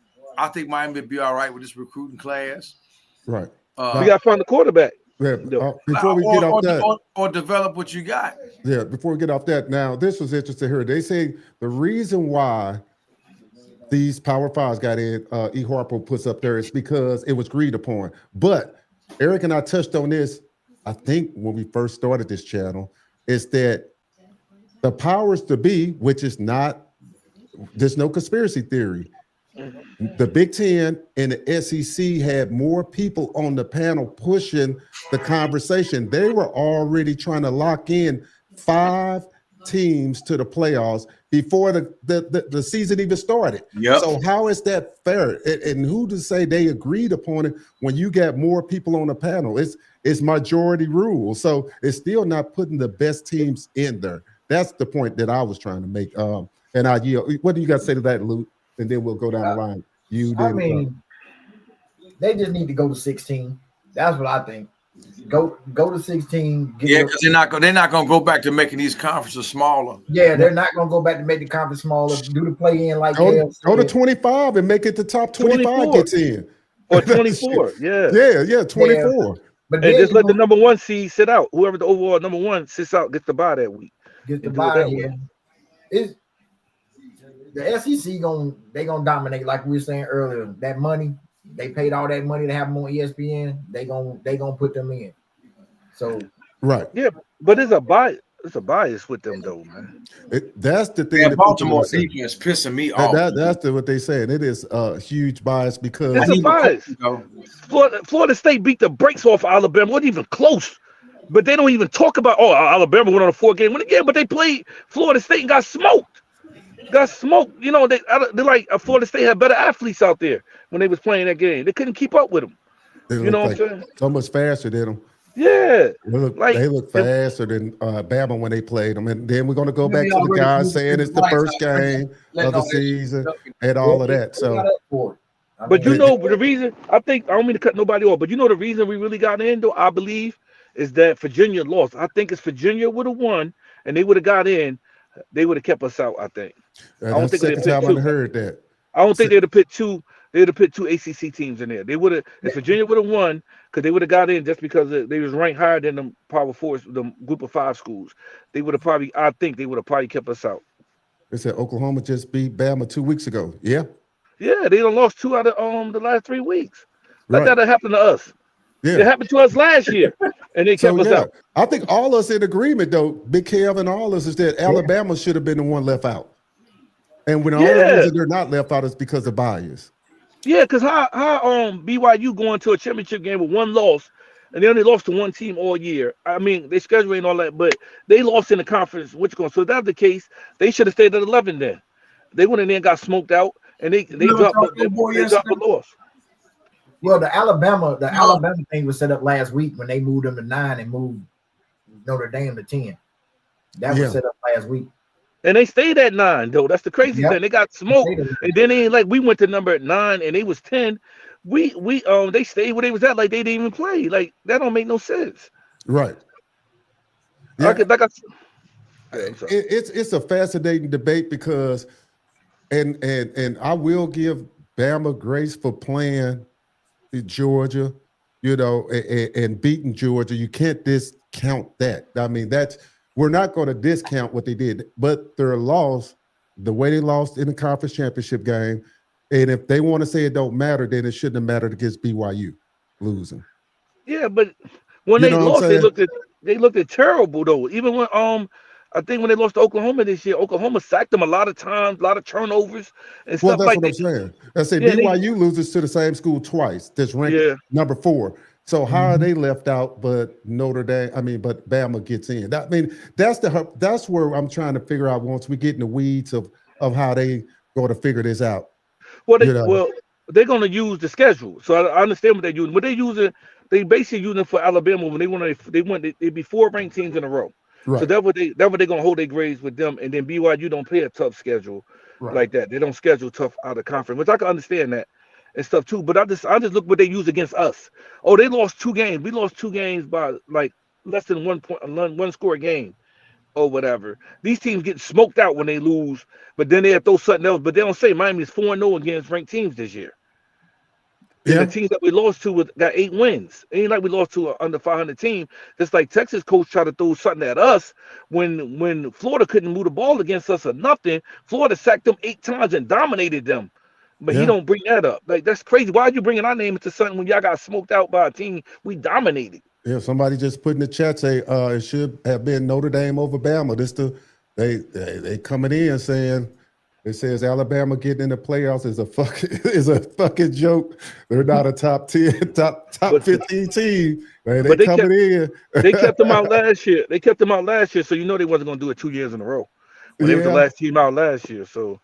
Miami would be all right with this recruiting class. Right. We got to find a quarterback. Yeah. Before we get off that, or develop what you got. Yeah. Before we get off that, now this was interesting here. They say the reason why these Power Fives got in, E. Harper puts up there, is because it was agreed upon. But Eric and I touched on this. I think when we first started this channel, is that the powers to be, which is not, there's no conspiracy theory. The Big Ten and the SEC had more people on the panel pushing the conversation. They were already trying to lock in 5 teams to the playoffs before the season even started. Yep. So how is that fair? And who to say they agreed upon it when you got more people on the panel? It's majority rule. So it's still not putting the best teams in there. That's the point that I was trying to make. And I yield. What do you got to say to that, Luke? And then we'll go down the line. They just need to go to 16. That's what I think. Go to 16. Because they're not going to go back to making these conferences smaller. Yeah, they're not going to go back to make the conference smaller. Do the play in like go to 25 and make it the top 25 gets in. Or 24. Yeah. Yeah, 24. Yeah. But and just let the number 1 seed sit out. Whoever the overall number 1 sits out gets the bye that week. Get the bye. Yeah. The SEC gonna dominate, like we were saying earlier. That money, they paid all that money to have them on ESPN. They gonna put them in. So right. Yeah, but it's a bias. It's a bias with them though, man. That's the thing. Yeah, Baltimore defense pissing me off. That's what they saying. It is a huge bias because it's a bias. Florida State beat the brakes off Alabama. Wasn't even close. But they don't even talk about Alabama went on a 4-game win again. But they played Florida State and got smoked. They're like Florida State had better athletes out there when they was playing that game. They couldn't keep up with them. What I'm saying? So much faster than them. Yeah, they look faster than Bama when they played them. And then we're going to go back to the guys saying it's the first game of the season and all of that. So, but the reason I don't mean to cut nobody off, but the reason we really got in though, I believe, is that Virginia lost. I think if Virginia would have won and they would have got in, they would have kept us out. I think. I don't think they'd have put heard that. I don't think they'd have put two. They'd have put 2 ACC teams in there. They would have. If Virginia would have won, because they would have got in just because they was ranked higher than the Power 4, the Group of 5 schools. They would have probably. I think they would have probably kept us out. They said Oklahoma just beat Bama 2 weeks ago. Yeah. Yeah, they done lost 2 out of the last 3 weeks. Like Right. that happened to us. It Yeah. happened to us last year, and they So kept us yeah, out. I think all us in agreement though, Big Kev and all us, is that Alabama should have been the one left out. And when the only Yeah, reason they're not left out is because of bias. yeah. Because how BYU going to a championship game with 1 loss, and they only lost to 1 team all year. I mean, they schedule and all that, but they lost in the conference. Which going? So if that's the case, they should have stayed at 11 then. They went in there and got smoked out, and they You ever dropped talk to a boy they dropped yesterday? a loss. Well, the Alabama thing was set up last week when they moved them to 9 and moved Notre Dame to 10. That was set up last week. And they stayed at 9 though. That's the crazy thing. They got smoked, and then they like we went to number 9 and they was 10. They stayed where they was at, like they didn't even play. Like that don't make no sense. Right. Yeah. It's a fascinating debate because, and I will give Bama grace for playing Georgia, and beating Georgia. You can't discount that. I mean, we're not going to discount what they did, but their loss, the way they lost in the conference championship game, and if they want to say it don't matter, then it shouldn't have mattered against BYU losing. Yeah, but when they lost, they looked at terrible though. Even when I think when they lost to Oklahoma this year, Oklahoma sacked them a lot of times, a lot of turnovers and stuff That's like what that. I'm saying. I say BYU loses to the same school twice. That's ranked number 4. So how are they left out? But but Bama gets in. That's where I'm trying to figure out once we get in the weeds of how they go to figure this out. Well, they're going to use the schedule. So I understand what they're using. What they using, they basically using it for Alabama when they'd be 4 ranked teams in a row. Right. So that's what they're gonna hold their grades with them, and then BYU don't play a tough schedule like that. They don't schedule tough out of conference, which I can understand that and stuff too. But I just look what they use against us. Oh, they lost 2 games. We lost 2 games by like less than 1 score a game or whatever. These teams get smoked out when they lose, but then they have throw something else. But they don't say Miami's 4-0 against ranked teams this year. And the teams that we lost to got 8 wins. It ain't like we lost to an under 500 team. Just like Texas coach tried to throw something at us when Florida couldn't move the ball against us or nothing. Florida sacked them 8 times and dominated them. But he don't bring that up. Like that's crazy. Why are you bringing our name into something when y'all got smoked out by a team we dominated? Yeah, somebody just put in the chat say it should have been Notre Dame over Bama. They coming in saying. It says Alabama getting in the playoffs is a fucking joke. They're not a top 10, top 15 team. Man, they coming in. They kept them out last year. So you know they wasn't gonna do it 2 years in a row. They was the last team out last year. So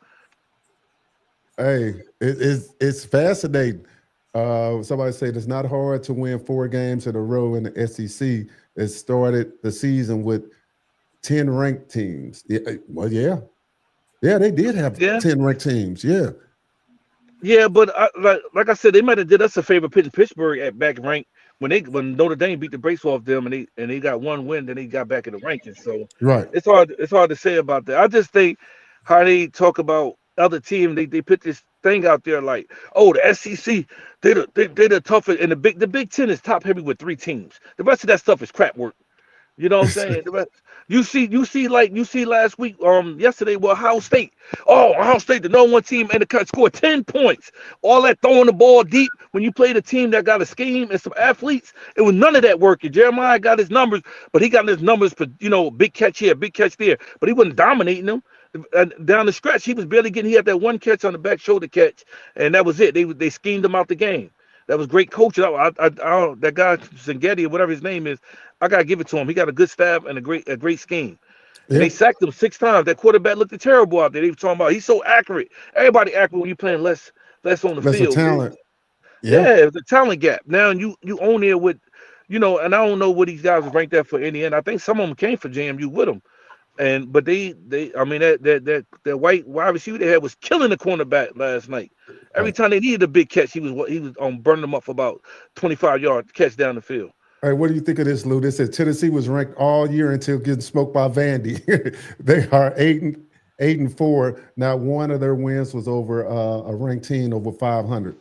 hey, it's fascinating. Somebody said it's not hard to win 4 games in a row in the SEC. It started the season with 10 ranked teams. Yeah, they did have 10 ranked teams. Yeah, but like I said, they might have did us a favor pitching Pittsburgh at back rank when Notre Dame beat the brakes off them and they got 1 win, then they got back in the rankings. So it's hard to say about that. I just think how they talk about other teams, they put this thing out there like, oh, the SEC, they're the toughest, and the Big Ten is top heavy with 3 teams. The rest of that stuff is crap work. You know what I'm saying? You see last week, yesterday, Ohio State. Oh, Ohio State, the #1 team, and the scored 10 points. All that throwing the ball deep. When you played a team that got a scheme and some athletes, it was none of that working. Jeremiah got his numbers, but he got his numbers for big catch here, big catch there. But he wasn't dominating them. Down the stretch, he was barely getting. He had that 1 catch on the back shoulder catch, and that was it. They schemed him out the game. That was great coaching. That guy Zangetti or whatever his name is, I gotta give it to him. He got a good staff and a great scheme. And they sacked him 6 times. That quarterback looked terrible out there. They were talking about he's so accurate. Everybody accurate when you're playing less on the field. Talent. It's a talent gap. Now you own there with, and I don't know what these guys was ranked at for Indiana. I think some of them came for JMU with them. But that white wide receiver they had was killing the cornerback last night. Every time they needed a big catch, he was burning them up for about 25-yard catch down the field. All right, what do you think of this, Lou? They said Tennessee was ranked all year until getting smoked by Vandy. They are 8-4. Not one of their wins was over a ranked team over 500.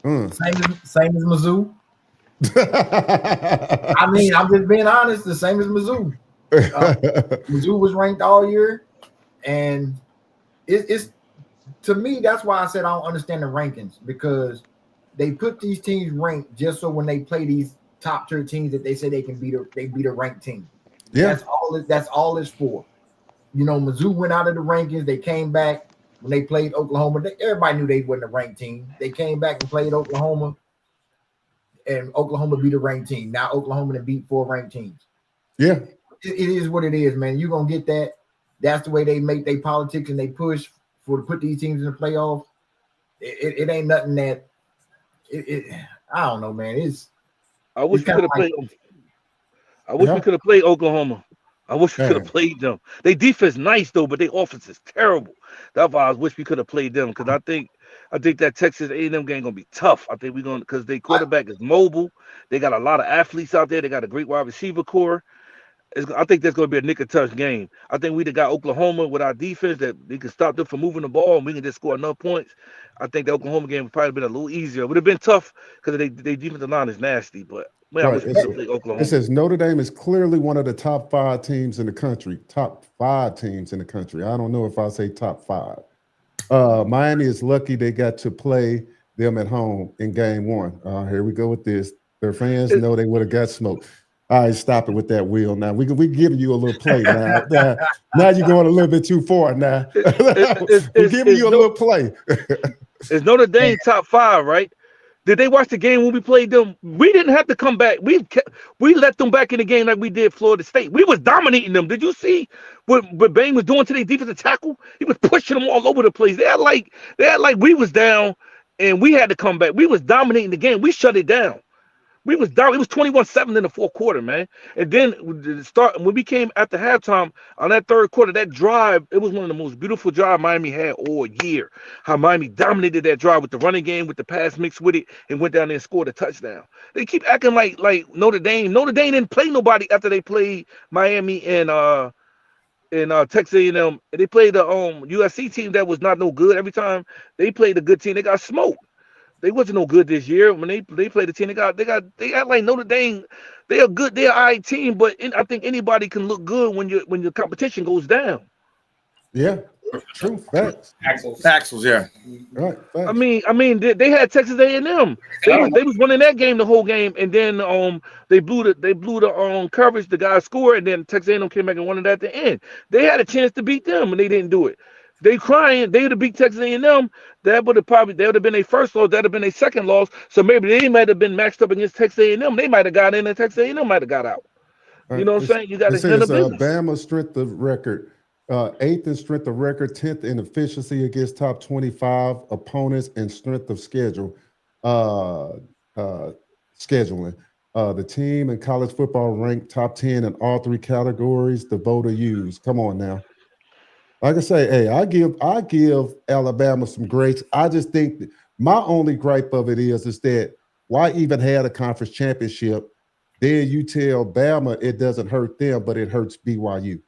Same as Mizzou. I mean, I'm just being honest. The same as Mizzou. Mizzou was ranked all year, and it's to me, that's why I said I don't understand the rankings, because they put these teams ranked just so when they play these top tier teams that they say they can beat a ranked team. Yeah. That's all it's for. You know, Mizzou went out of the rankings. They came back when they played Oklahoma. Everybody knew they wasn't a ranked team. They came back and played Oklahoma, and Oklahoma beat a ranked team. Now Oklahoma done beat 4 ranked teams. Yeah. It is what it is, man. You're gonna get that. That's the way they make their politics and they push for to put these teams in the playoffs. It ain't nothing that I don't know, man. I wish we could have played. I wish Yeah. we could have played Oklahoma. I wish we Man. could have played them. They defense nice though, but their offense is terrible. That's why I wish we could have played them, because I think that Texas A&M game gonna be tough. I think we're gonna, because their quarterback is mobile. They got a lot of athletes out there. They got a great wide receiver core. I think that's going to be a nick and touch game. I think we'd have got Oklahoma with our defense that they can stop them from moving the ball and we can just score enough points. I think the Oklahoma game would probably been a little easier. It would have been tough because they defensive line is nasty. But man, I wish we could have played Oklahoma. It says Notre Dame is clearly one of the top 5 teams in the country. Top 5 teams in the country. I don't know if I say top 5. Miami is lucky they got to play them at home in game 1. Here we go with this. Their fans know they would have got smoked. All right, stop it with that, Will. Now we giving you a little play now. Now you're going a little bit too far. Now we're giving you a little play. Is Notre Dame top 5, right? Did they watch the game when we played them? We didn't have to come back. We let them back in the game like we did Florida State. We was dominating them. Did you see what Bama was doing to their defensive tackle? He was pushing them all over the place. They had like we was down and we had to come back. We was dominating the game. We shut it down. We was down. It was 21-7 in the fourth quarter, man. And then when we came after halftime on that third quarter, that drive, it was one of the most beautiful drives Miami had all year. How Miami dominated that drive with the running game, with the pass mixed with it, and went down there and scored a touchdown. They keep acting like Notre Dame. Notre Dame didn't play nobody after they played Miami and Texas A&M. They played the USC team that was not no good. Every time they played a good team, they got smoked. They wasn't no good this year. When they played the team, they act like Notre Dame. They are good. They're an all right team, but I think anybody can look good when your competition goes down. Yeah, true facts. Axles, yeah. Right. Facts. I mean, they had Texas A&M. They was winning that game the whole game, and then they blew the coverage. The guy scored, and then Texas A&M came back and won it at the end. They had a chance to beat them, and they didn't do it. They crying. They would have beat Texas A&M. That would have been their first loss. That would have been their second loss. So maybe they might have been matched up against Texas A&M. They might have got in, and Texas A&M might have got out. You know what I'm saying? You got to handle business. Bama strength of record, 8th in strength of record, 10th in efficiency against top 25 opponents, and strength of schedule. Scheduling. The team in college football ranked top 10 in all 3 categories the voter used. Come on now. Like I say, hey, I give Alabama some grace. I just think my only gripe of it is that why even have a conference championship? Then you tell Bama it doesn't hurt them, but it hurts BYU.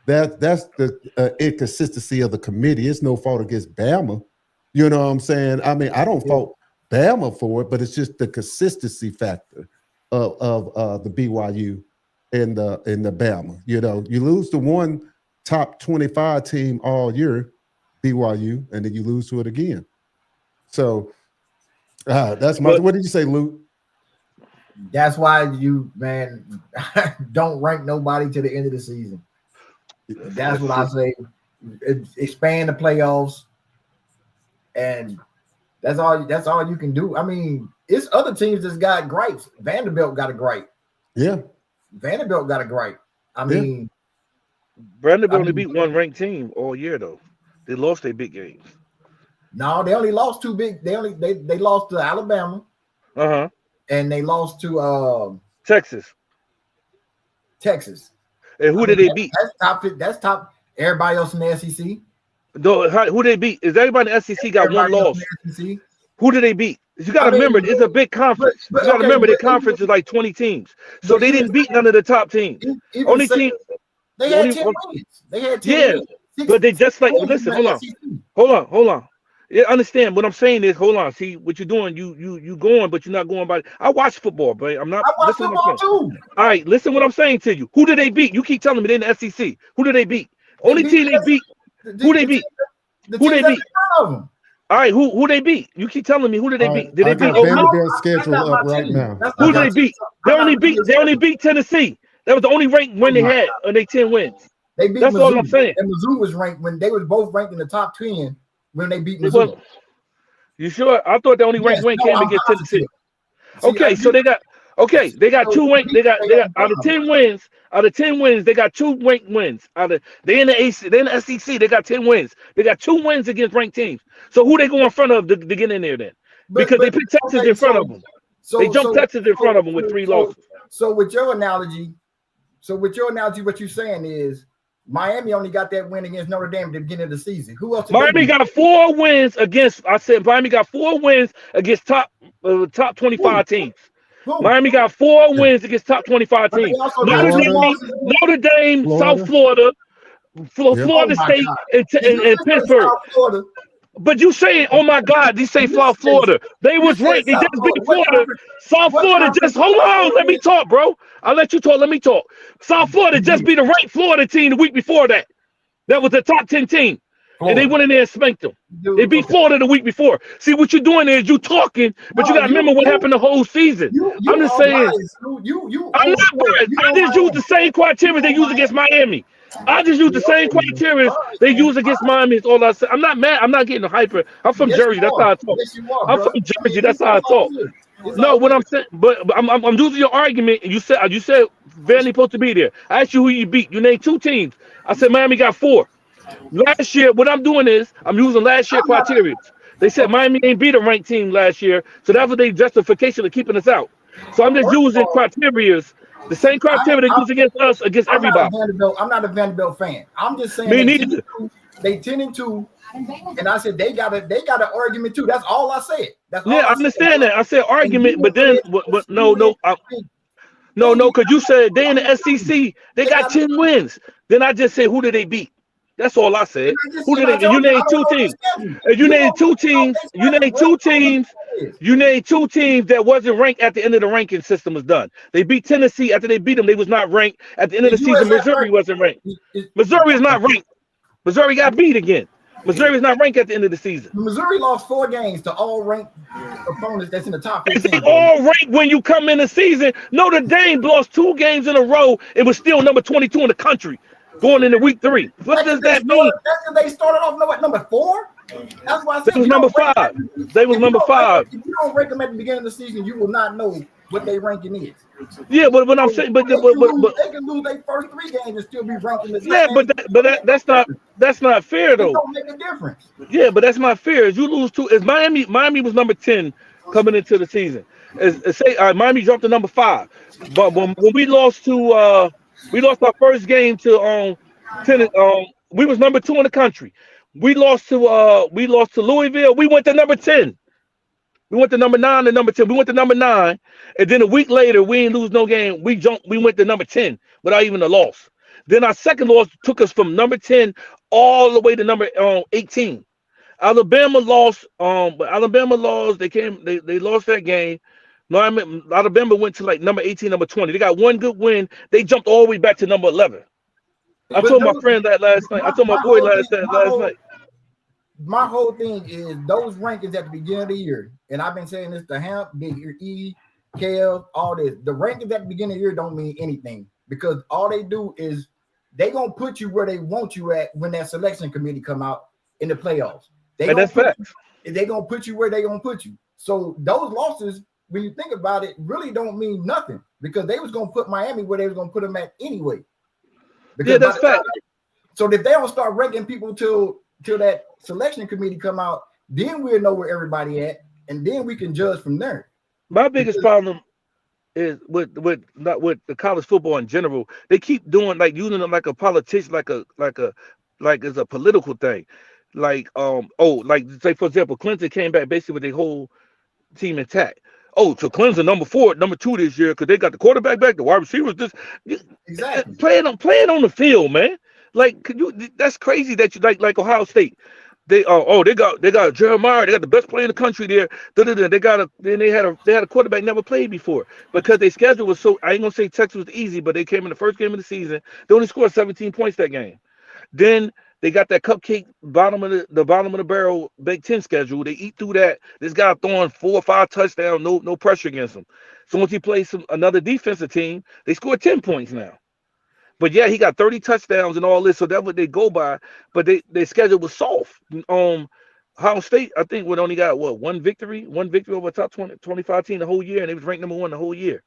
That's the inconsistency of the committee. It's no fault against Bama. You know what I'm saying? I mean, I don't fault Bama for it, but it's just the consistency factor of the BYU and the Bama. You know, you lose to one top 25 team all year, BYU, and then you lose to it again. So that's my. What did you say, Luke? That's why you, man, don't rank nobody to the end of the season. That's what I say. Expand the playoffs, and that's all you can do. I mean, it's other teams that's got gripes. Vanderbilt got a gripe. Yeah, Vanderbilt got a gripe. I mean. Vanderbilt only beat one ranked team all year though. They lost their big games. No, they only lost 2 big. They lost to Alabama. And they lost to Texas. And who did they beat? That's top. Everybody else in the SEC. Who they beat? Is everybody in the SEC got one loss? Who did they beat? You got to remember, it's a big conference. You got to remember, the conference is like 20 teams. So they didn't beat none of the top teams. Only team. They had 10 wins. They had 10 wins. But they just like, listen, hold on. Yeah, understand what I'm saying is, hold on. See what you're doing. You going, but you're not going by. I watch football, but I'm not. I watch football too. All right, listen what I'm saying to you. Who did they beat? You keep telling me they're in the SEC. Who did they beat? Only team they beat. Who they beat? Who they teams that's beat? in front of them. All right, who they beat? You keep telling me who did they All right, beat? Did I they beat got Ole Miss? Vanderbilt's I schedule got up my right team. now. That's Who not did my they team. beat? They I'm not only looking beat at they only record. beat Tennessee. That was the only ranked win they Oh my had, God. and they 10 wins. They beat That's all I'm Mizzou. saying. And Mizzou was ranked when they was both ranked in the top 10 when they beat It was. Mizzou. You sure? I thought the only ranked Yes, win no, came I'm against positive. Tennessee. See, Okay, so they got out of 10 wins. Out of 10 wins, they got 2 ranked wins. They in the AC, they in the SEC. They got 10 wins. They got 2 wins against ranked teams. So who they go in front of to get in there then? Because they put Texas in front of them. They jumped Texas in front of them with 3 losses. So with your analogy, what you're saying is Miami only got that win against Notre Dame at the beginning of the season. Who else? Miami got 4 wins against. I said Miami got 4 wins against top 25 teams. Who? Miami got 4 wins against top 25 But they teams. also got Notre Dame, South Florida, Florida State, and Pittsburgh. South Florida. But you saying, oh my God, they say South Florida. They was ranked. They just beat Florida. South Florida just, hold on, let me talk, bro. I'll let you talk. Let me talk. South Florida just beat a ranked Florida team the week before that. That was the top 10 team. And they went in there and spanked them. They beat Florida the week before. See, what you're doing is you talking, but you got to remember what happened the whole season. I'm just saying. I'm not biased. I just use the same criteria they use against Miami. I just use the same criteria they use against Miami. Is all I say. I'm not mad. I'm not getting hyper. I'm from Jersey. That's how I talk. I'm from Jersey. That's how I talk. No, what I'm saying, but I'm using your argument. And you said Vandy supposed to be there. I asked you who you beat. You named 2 teams. I said Miami got 4. Last year, what I'm doing is I'm using last year criteria. They said Miami ain't beat a ranked team last year, so that was their justification of keeping us out. So I'm just using criteria, the same criteria they use against us, against everybody. I'm not a Vanderbilt fan. I'm just saying Me neither. They 10-2, and I said they got an argument too. That's all I said. That's all Yeah, I understand that. I said argument, but then no, because you said they in the SEC, they got 10 wins. Then I just said, who did they beat? That's all I said. Who did they? You named 2 teams. And you named 2 teams. You named 2 teams. You named 2 teams that wasn't ranked at the end of the ranking system was done. They beat Tennessee. After they beat them, they was not ranked. At the end of the season, Missouri wasn't ranked. Missouri is not ranked. Missouri got beat again. Missouri is not ranked at the end of the season. Missouri lost 4 games to all ranked opponents that's in the top 15. They all ranked when you come in the season. Notre Dame lost 2 games in a row. It was still number 22 in the country going into week 3. What does that mean? That's because they started off number 4. That's why I said They was number 5. They was number 5. If you don't rank them at the beginning of the season, you will not know what their ranking is. Yeah, but what I'm saying, they can lose their first 3 games and still be ranked in the yeah, that's not fair though. It don't make a difference. Yeah, but that's not fair. As you lose 2, as Miami was number 10 coming into the season. Say Miami jumped to number 5, but when we lost to we lost our first game to we was number 2 in the country. We lost to Louisville. We went to number 10. We went to number 9 and number 10. We went to number 9, and then a week later we didn't lose no game. We went to number 10 without even a loss. Then our second loss took us from number 10 all the way to number 18. Alabama lost. Alabama lost. They lost that game. Alabama went to like number 18, number 20. They got 1 good win. They jumped all the way back to number 11. I told my friend that last night. I told my boy last night. My whole thing is those rankings at the beginning of the year, and I've been saying this to Hamp, Big E, Kev, all this. The rankings at the beginning of the year don't mean anything because all they do is they gonna put you where they want you at when that selection committee come out in the playoffs. That's facts. They gonna put you where they gonna put you. So those losses, when you think about it, really don't mean nothing because they was gonna put Miami where they was gonna put them at anyway. Because yeah, that's fact. So if they don't start ranking people till that selection committee come out, then we'll know where everybody at, and then we can judge from there. My biggest problem is with the college football in general. They keep doing like using them like a politician, like it's a political thing. Like say for example, Clemson came back basically with their whole team intact. Oh, so Clemson number 4, number 2 this year because they got the quarterback back, the wide receivers. Exactly. Play it on the field, man. Like, that's crazy that you like Ohio State. They got Jeremiah. They got the best player in the country there. They had a quarterback never played before because their schedule was so. I ain't gonna say Texas was easy, but they came in the first game of the season. They only scored 17 points that game. Then They got that cupcake bottom of the bottom of the barrel Big Ten schedule. They eat through that. This guy throwing 4 or 5 touchdowns, no pressure against him. So once he plays another defensive team, they score 10 points now. But yeah, he got 30 touchdowns and all this, so that's what they go by. But their schedule was soft. Ohio State, I think, would only got one victory over a top 20, 25 team the whole year, and they was ranked number 1 the whole year.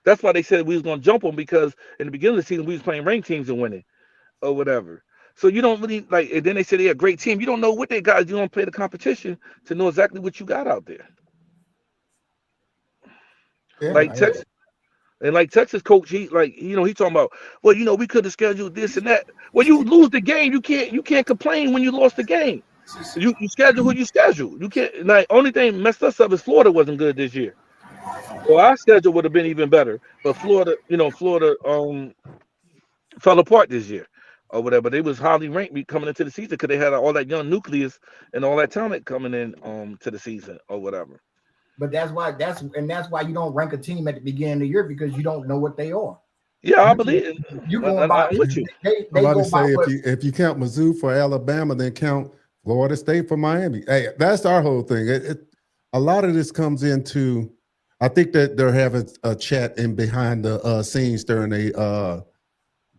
That's why they said we was gonna jump them, because in the beginning of the season we was playing ranked teams and winning or whatever. So you don't really like. And then they said they're a great team. You don't know what they got. You don't play the competition to know exactly what you got out there. Yeah, Like Texas. And like Texas coach, he talking about, well, we could have scheduled this and that. Well, you lose the game, you can't complain when you lost the game. You schedule who you schedule. You can't. Like, only thing messed us up is Florida wasn't good this year. So our schedule would have been even better. But Florida fell apart this year or whatever. They was highly ranked coming into the season because they had all that young nucleus and all that talent coming in to the season or whatever. But that's why you don't rank a team at the beginning of the year, because you don't know what they are. Yeah, I believe you going by with you. They I'm about go to say, by if you count Mizzou for Alabama, then count Florida State for Miami. Hey, that's our whole thing. A lot of this comes into, I think that they're having a chat in behind the scenes during a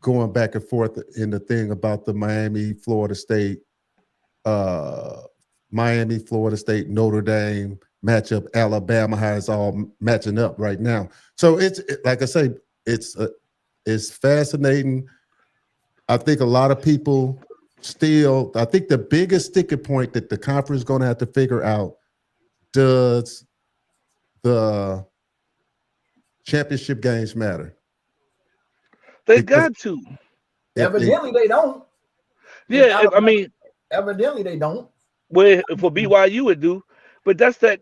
going back and forth in the thing about the Miami, Florida State, Notre Dame matchup, Alabama, how it's all matching up right now. So it's like I say, it's fascinating. I think a lot of people I think the biggest sticking point that the conference is going to have to figure out, does the championship games matter? They got to. Evidently, they don't. Yeah, I mean, evidently they don't. Well, for BYU would do, but that's that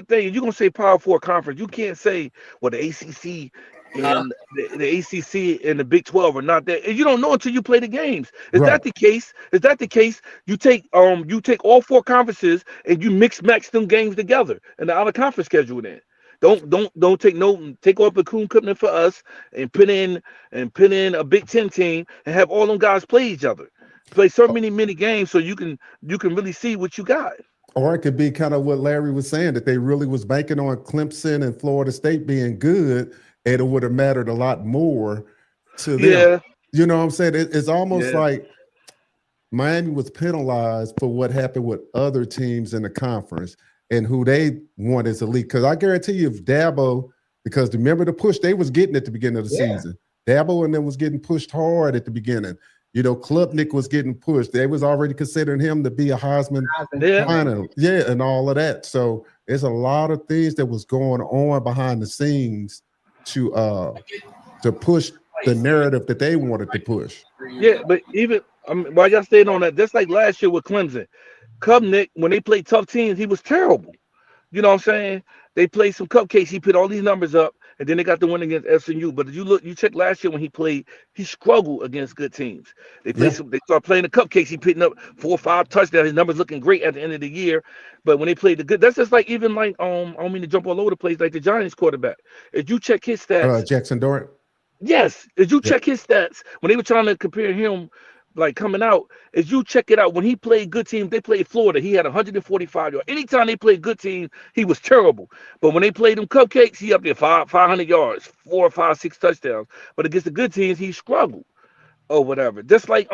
thing. You're gonna say Power 4 conference. You can't say, well, the ACC and the ACC and the Big 12 are not there. And you don't know until you play the games. Is that the case? You take all 4 conferences and you match them games together and the out of conference schedule then. Don't take off Bethune Cookman for us and put in a Big 10 team and have all them guys play each other. Play so many games so you can really see what you got. Or it could be kind of what Larry was saying, that they really was banking on Clemson and Florida State being good, and it would have mattered a lot more to them. Yeah. You know what I'm saying? It's almost like Miami was penalized for what happened with other teams in the conference and who they want as elite. Because I guarantee you, if Dabo, because remember the push they was getting at the beginning of the season, Dabo and them was getting pushed hard at the beginning. Klubnik was getting pushed. They was already considering him to be a Heisman finalist, and all of that. So there's a lot of things that was going on behind the scenes to push the narrative that they wanted to push. Yeah, but even while y'all staying on that, just like last year with Clemson, Klubnik, when they played tough teams, he was terrible. You know what I'm saying? They played some cupcakes. He put all these numbers up, and then they got the win against SMU. But if you check last year when he played, he struggled against good teams. They started playing the cupcakes. He putting up 4 or 5 touchdowns. His numbers looking great at the end of the year. But when they played the good, that's just like even like I don't mean to jump all over the place, like the Giants quarterback. If you check his stats, Jackson Dart. Yes, if you check his stats when they were trying to compare him, like coming out, as you check it out, when he played good teams, they played Florida, he had 145 yards. Anytime they played good teams, he was terrible. But when they played them cupcakes, he up there 500 yards, 4 or 5, 6 touchdowns. But against the good teams, he struggled or whatever. Just like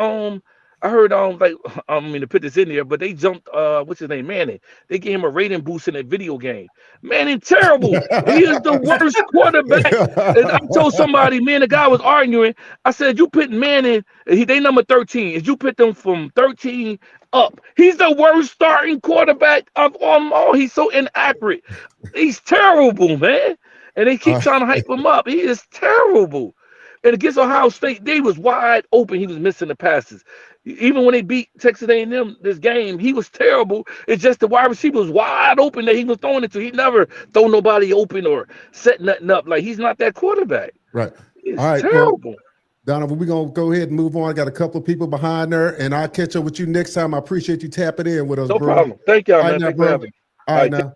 I heard like I don't mean to put this in there, but they jumped what's his name, Manning. They gave him a rating boost in that video game. Manning terrible. He is the worst quarterback. And I told somebody, man, the guy was arguing. I said, you put Manning, they number 13. If you put them from 13 up, he's the worst starting quarterback of them all. He's so inaccurate. He's terrible, man. And they keep trying to hype him up. He is terrible. And against Ohio State, they was wide open. He was missing the passes. Even when they beat Texas A&M this game, he was terrible. It's just the wide receiver was wide open that he was throwing it to. He never throw nobody open or set nothing up. Like, he's not that quarterback. Right. It's all right, terrible. Well, Donovan, we're going to go ahead and move on. I got a couple of people behind there, and I'll catch up with you next time. I appreciate you tapping in with us, no bro. No problem. Thank y'all, man. Now, Thanks for having me. All right, now.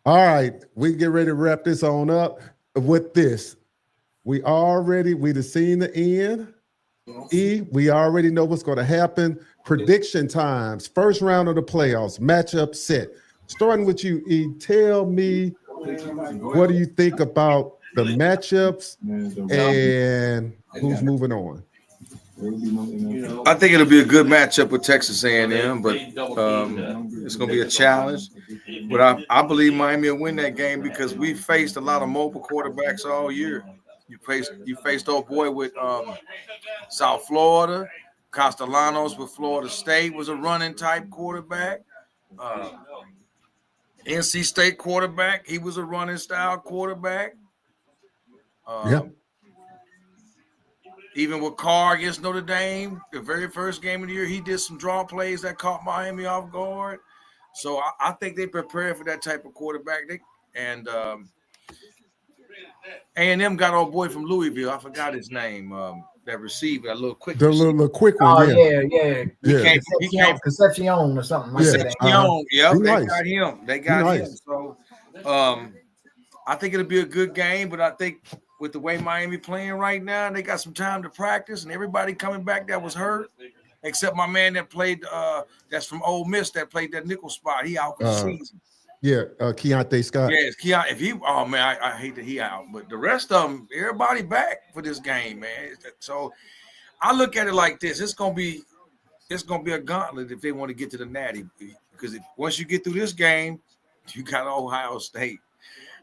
All right, we can get ready to wrap this on up with this. We've seen the end E, we already know what's going to happen. Prediction times, first round of the playoffs, matchup set. Starting with you, E, tell me, what do you think about the matchups and who's moving on? I think it'll be a good matchup with Texas A&M, but it's going to be a challenge. But I believe Miami will win that game because we faced a lot of mobile quarterbacks all year. You faced old boy with South Florida. Castellanos with Florida State was a running type quarterback. NC State quarterback, he was a running style quarterback. Even with Carr against Notre Dame, the very first game of the year, he did some draw plays that caught Miami off guard. So I think they prepared for that type of quarterback. A&M got old boy from Louisville. I forgot his name. That receiver, a little quick. The little quick one. Oh, yeah. He came Concepcion or something like that. Yep, nice. got him. They got him. So I think it'll be a good game, but I think with the way Miami playing right now, they got some time to practice, and everybody coming back that was hurt, except my man that played that's from Ole Miss that played that nickel spot. He out for the season. Keontae Scott. Yes, Keon. If he, oh man, I hate that he out, but the rest of them, everybody back for this game, man. So I look at it like this: it's gonna be a gauntlet if they want to get to the Natty, because once you get through this game, you got Ohio State.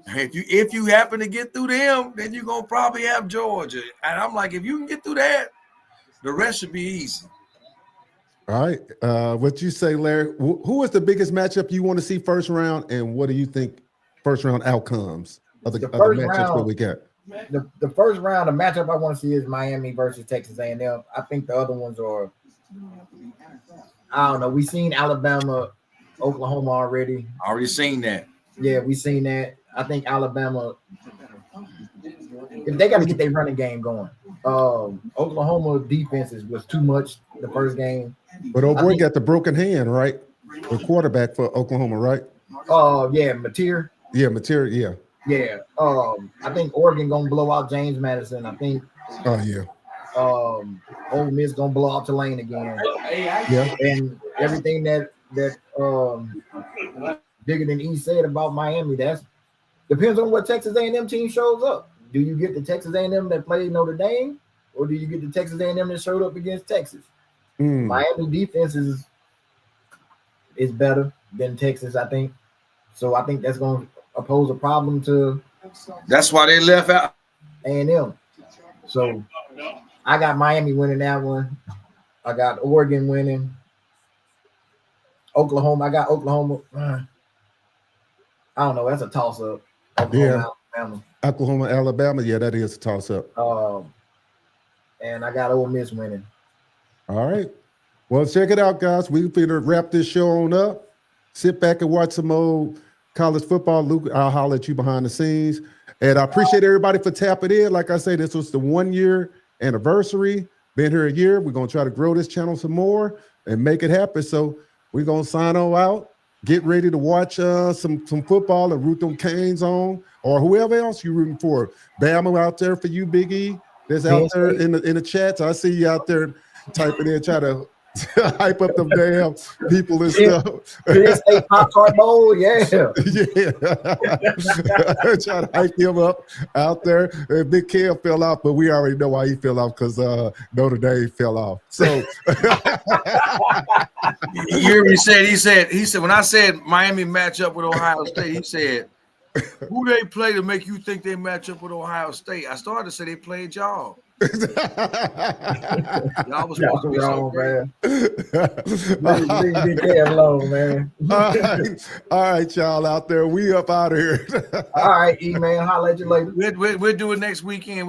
If you happen to get through them, then you're gonna probably have Georgia. And I'm like, if you can get through that, the rest should be easy. All right. What you say, Larry? Who is the biggest matchup you want to see first round, and what do you think first round outcomes of the matchups that we got? The first round, the matchup I want to see is Miami versus Texas A&M. I think the other ones are, I don't know. We've seen Alabama, Oklahoma already. Already seen that. Yeah, we've seen that. I think Alabama, if they got to get their running game going. Oklahoma defenses was too much the first game. But old boy got the broken hand, right? The quarterback for Oklahoma, right? Mateer. Yeah, Mateer, yeah. Yeah. I think Oregon gonna blow out James Madison. I think. Oh yeah. Ole Miss gonna blow out Tulane again. Yeah. And everything that Bigger Than E said about Miami, that depends on what Texas A&M team shows up. Do you get the Texas A&M that played Notre Dame, or do you get the Texas A&M that showed up against Texas? Miami defense is better than Texas, I think. So I think that's going to pose a problem to. That's why they left out A&M. So I got Miami winning that one. I got Oregon winning. Oklahoma. I got Oklahoma. I don't know. That's a toss-up. Oklahoma, Alabama. Yeah, that is a toss-up. And I got Ole Miss winning. All right. Well, check it out, guys. We're going to wrap this show on up. Sit back and watch some old college football. Luke, I'll holler at you behind the scenes. And I appreciate everybody for tapping in. Like I say, this was the 1-year anniversary. Been here a year. We're going to try to grow this channel some more and make it happen. So we're going to sign on out. Get ready to watch some football and root them Canes on, or whoever else you're rooting for. Bama out there for you, Big E. There's out there in the chats. I see you out there typing in, try to hype up them damn people and stuff. State Pop-Tart Bowl, yeah. Yeah. Try to hype him up out there. Big Kev fell off, but we already know why he fell off, because Notre Dame fell off. So you hear me say, he said when I said Miami match up with Ohio State, he said, who they play to make you think they match up with Ohio State? I started to say they played y'all. Y'all was supposed to be wrong, man. All right, y'all out there. We up out of here. All right, E-Man. Holla at you later. We'll do it next weekend.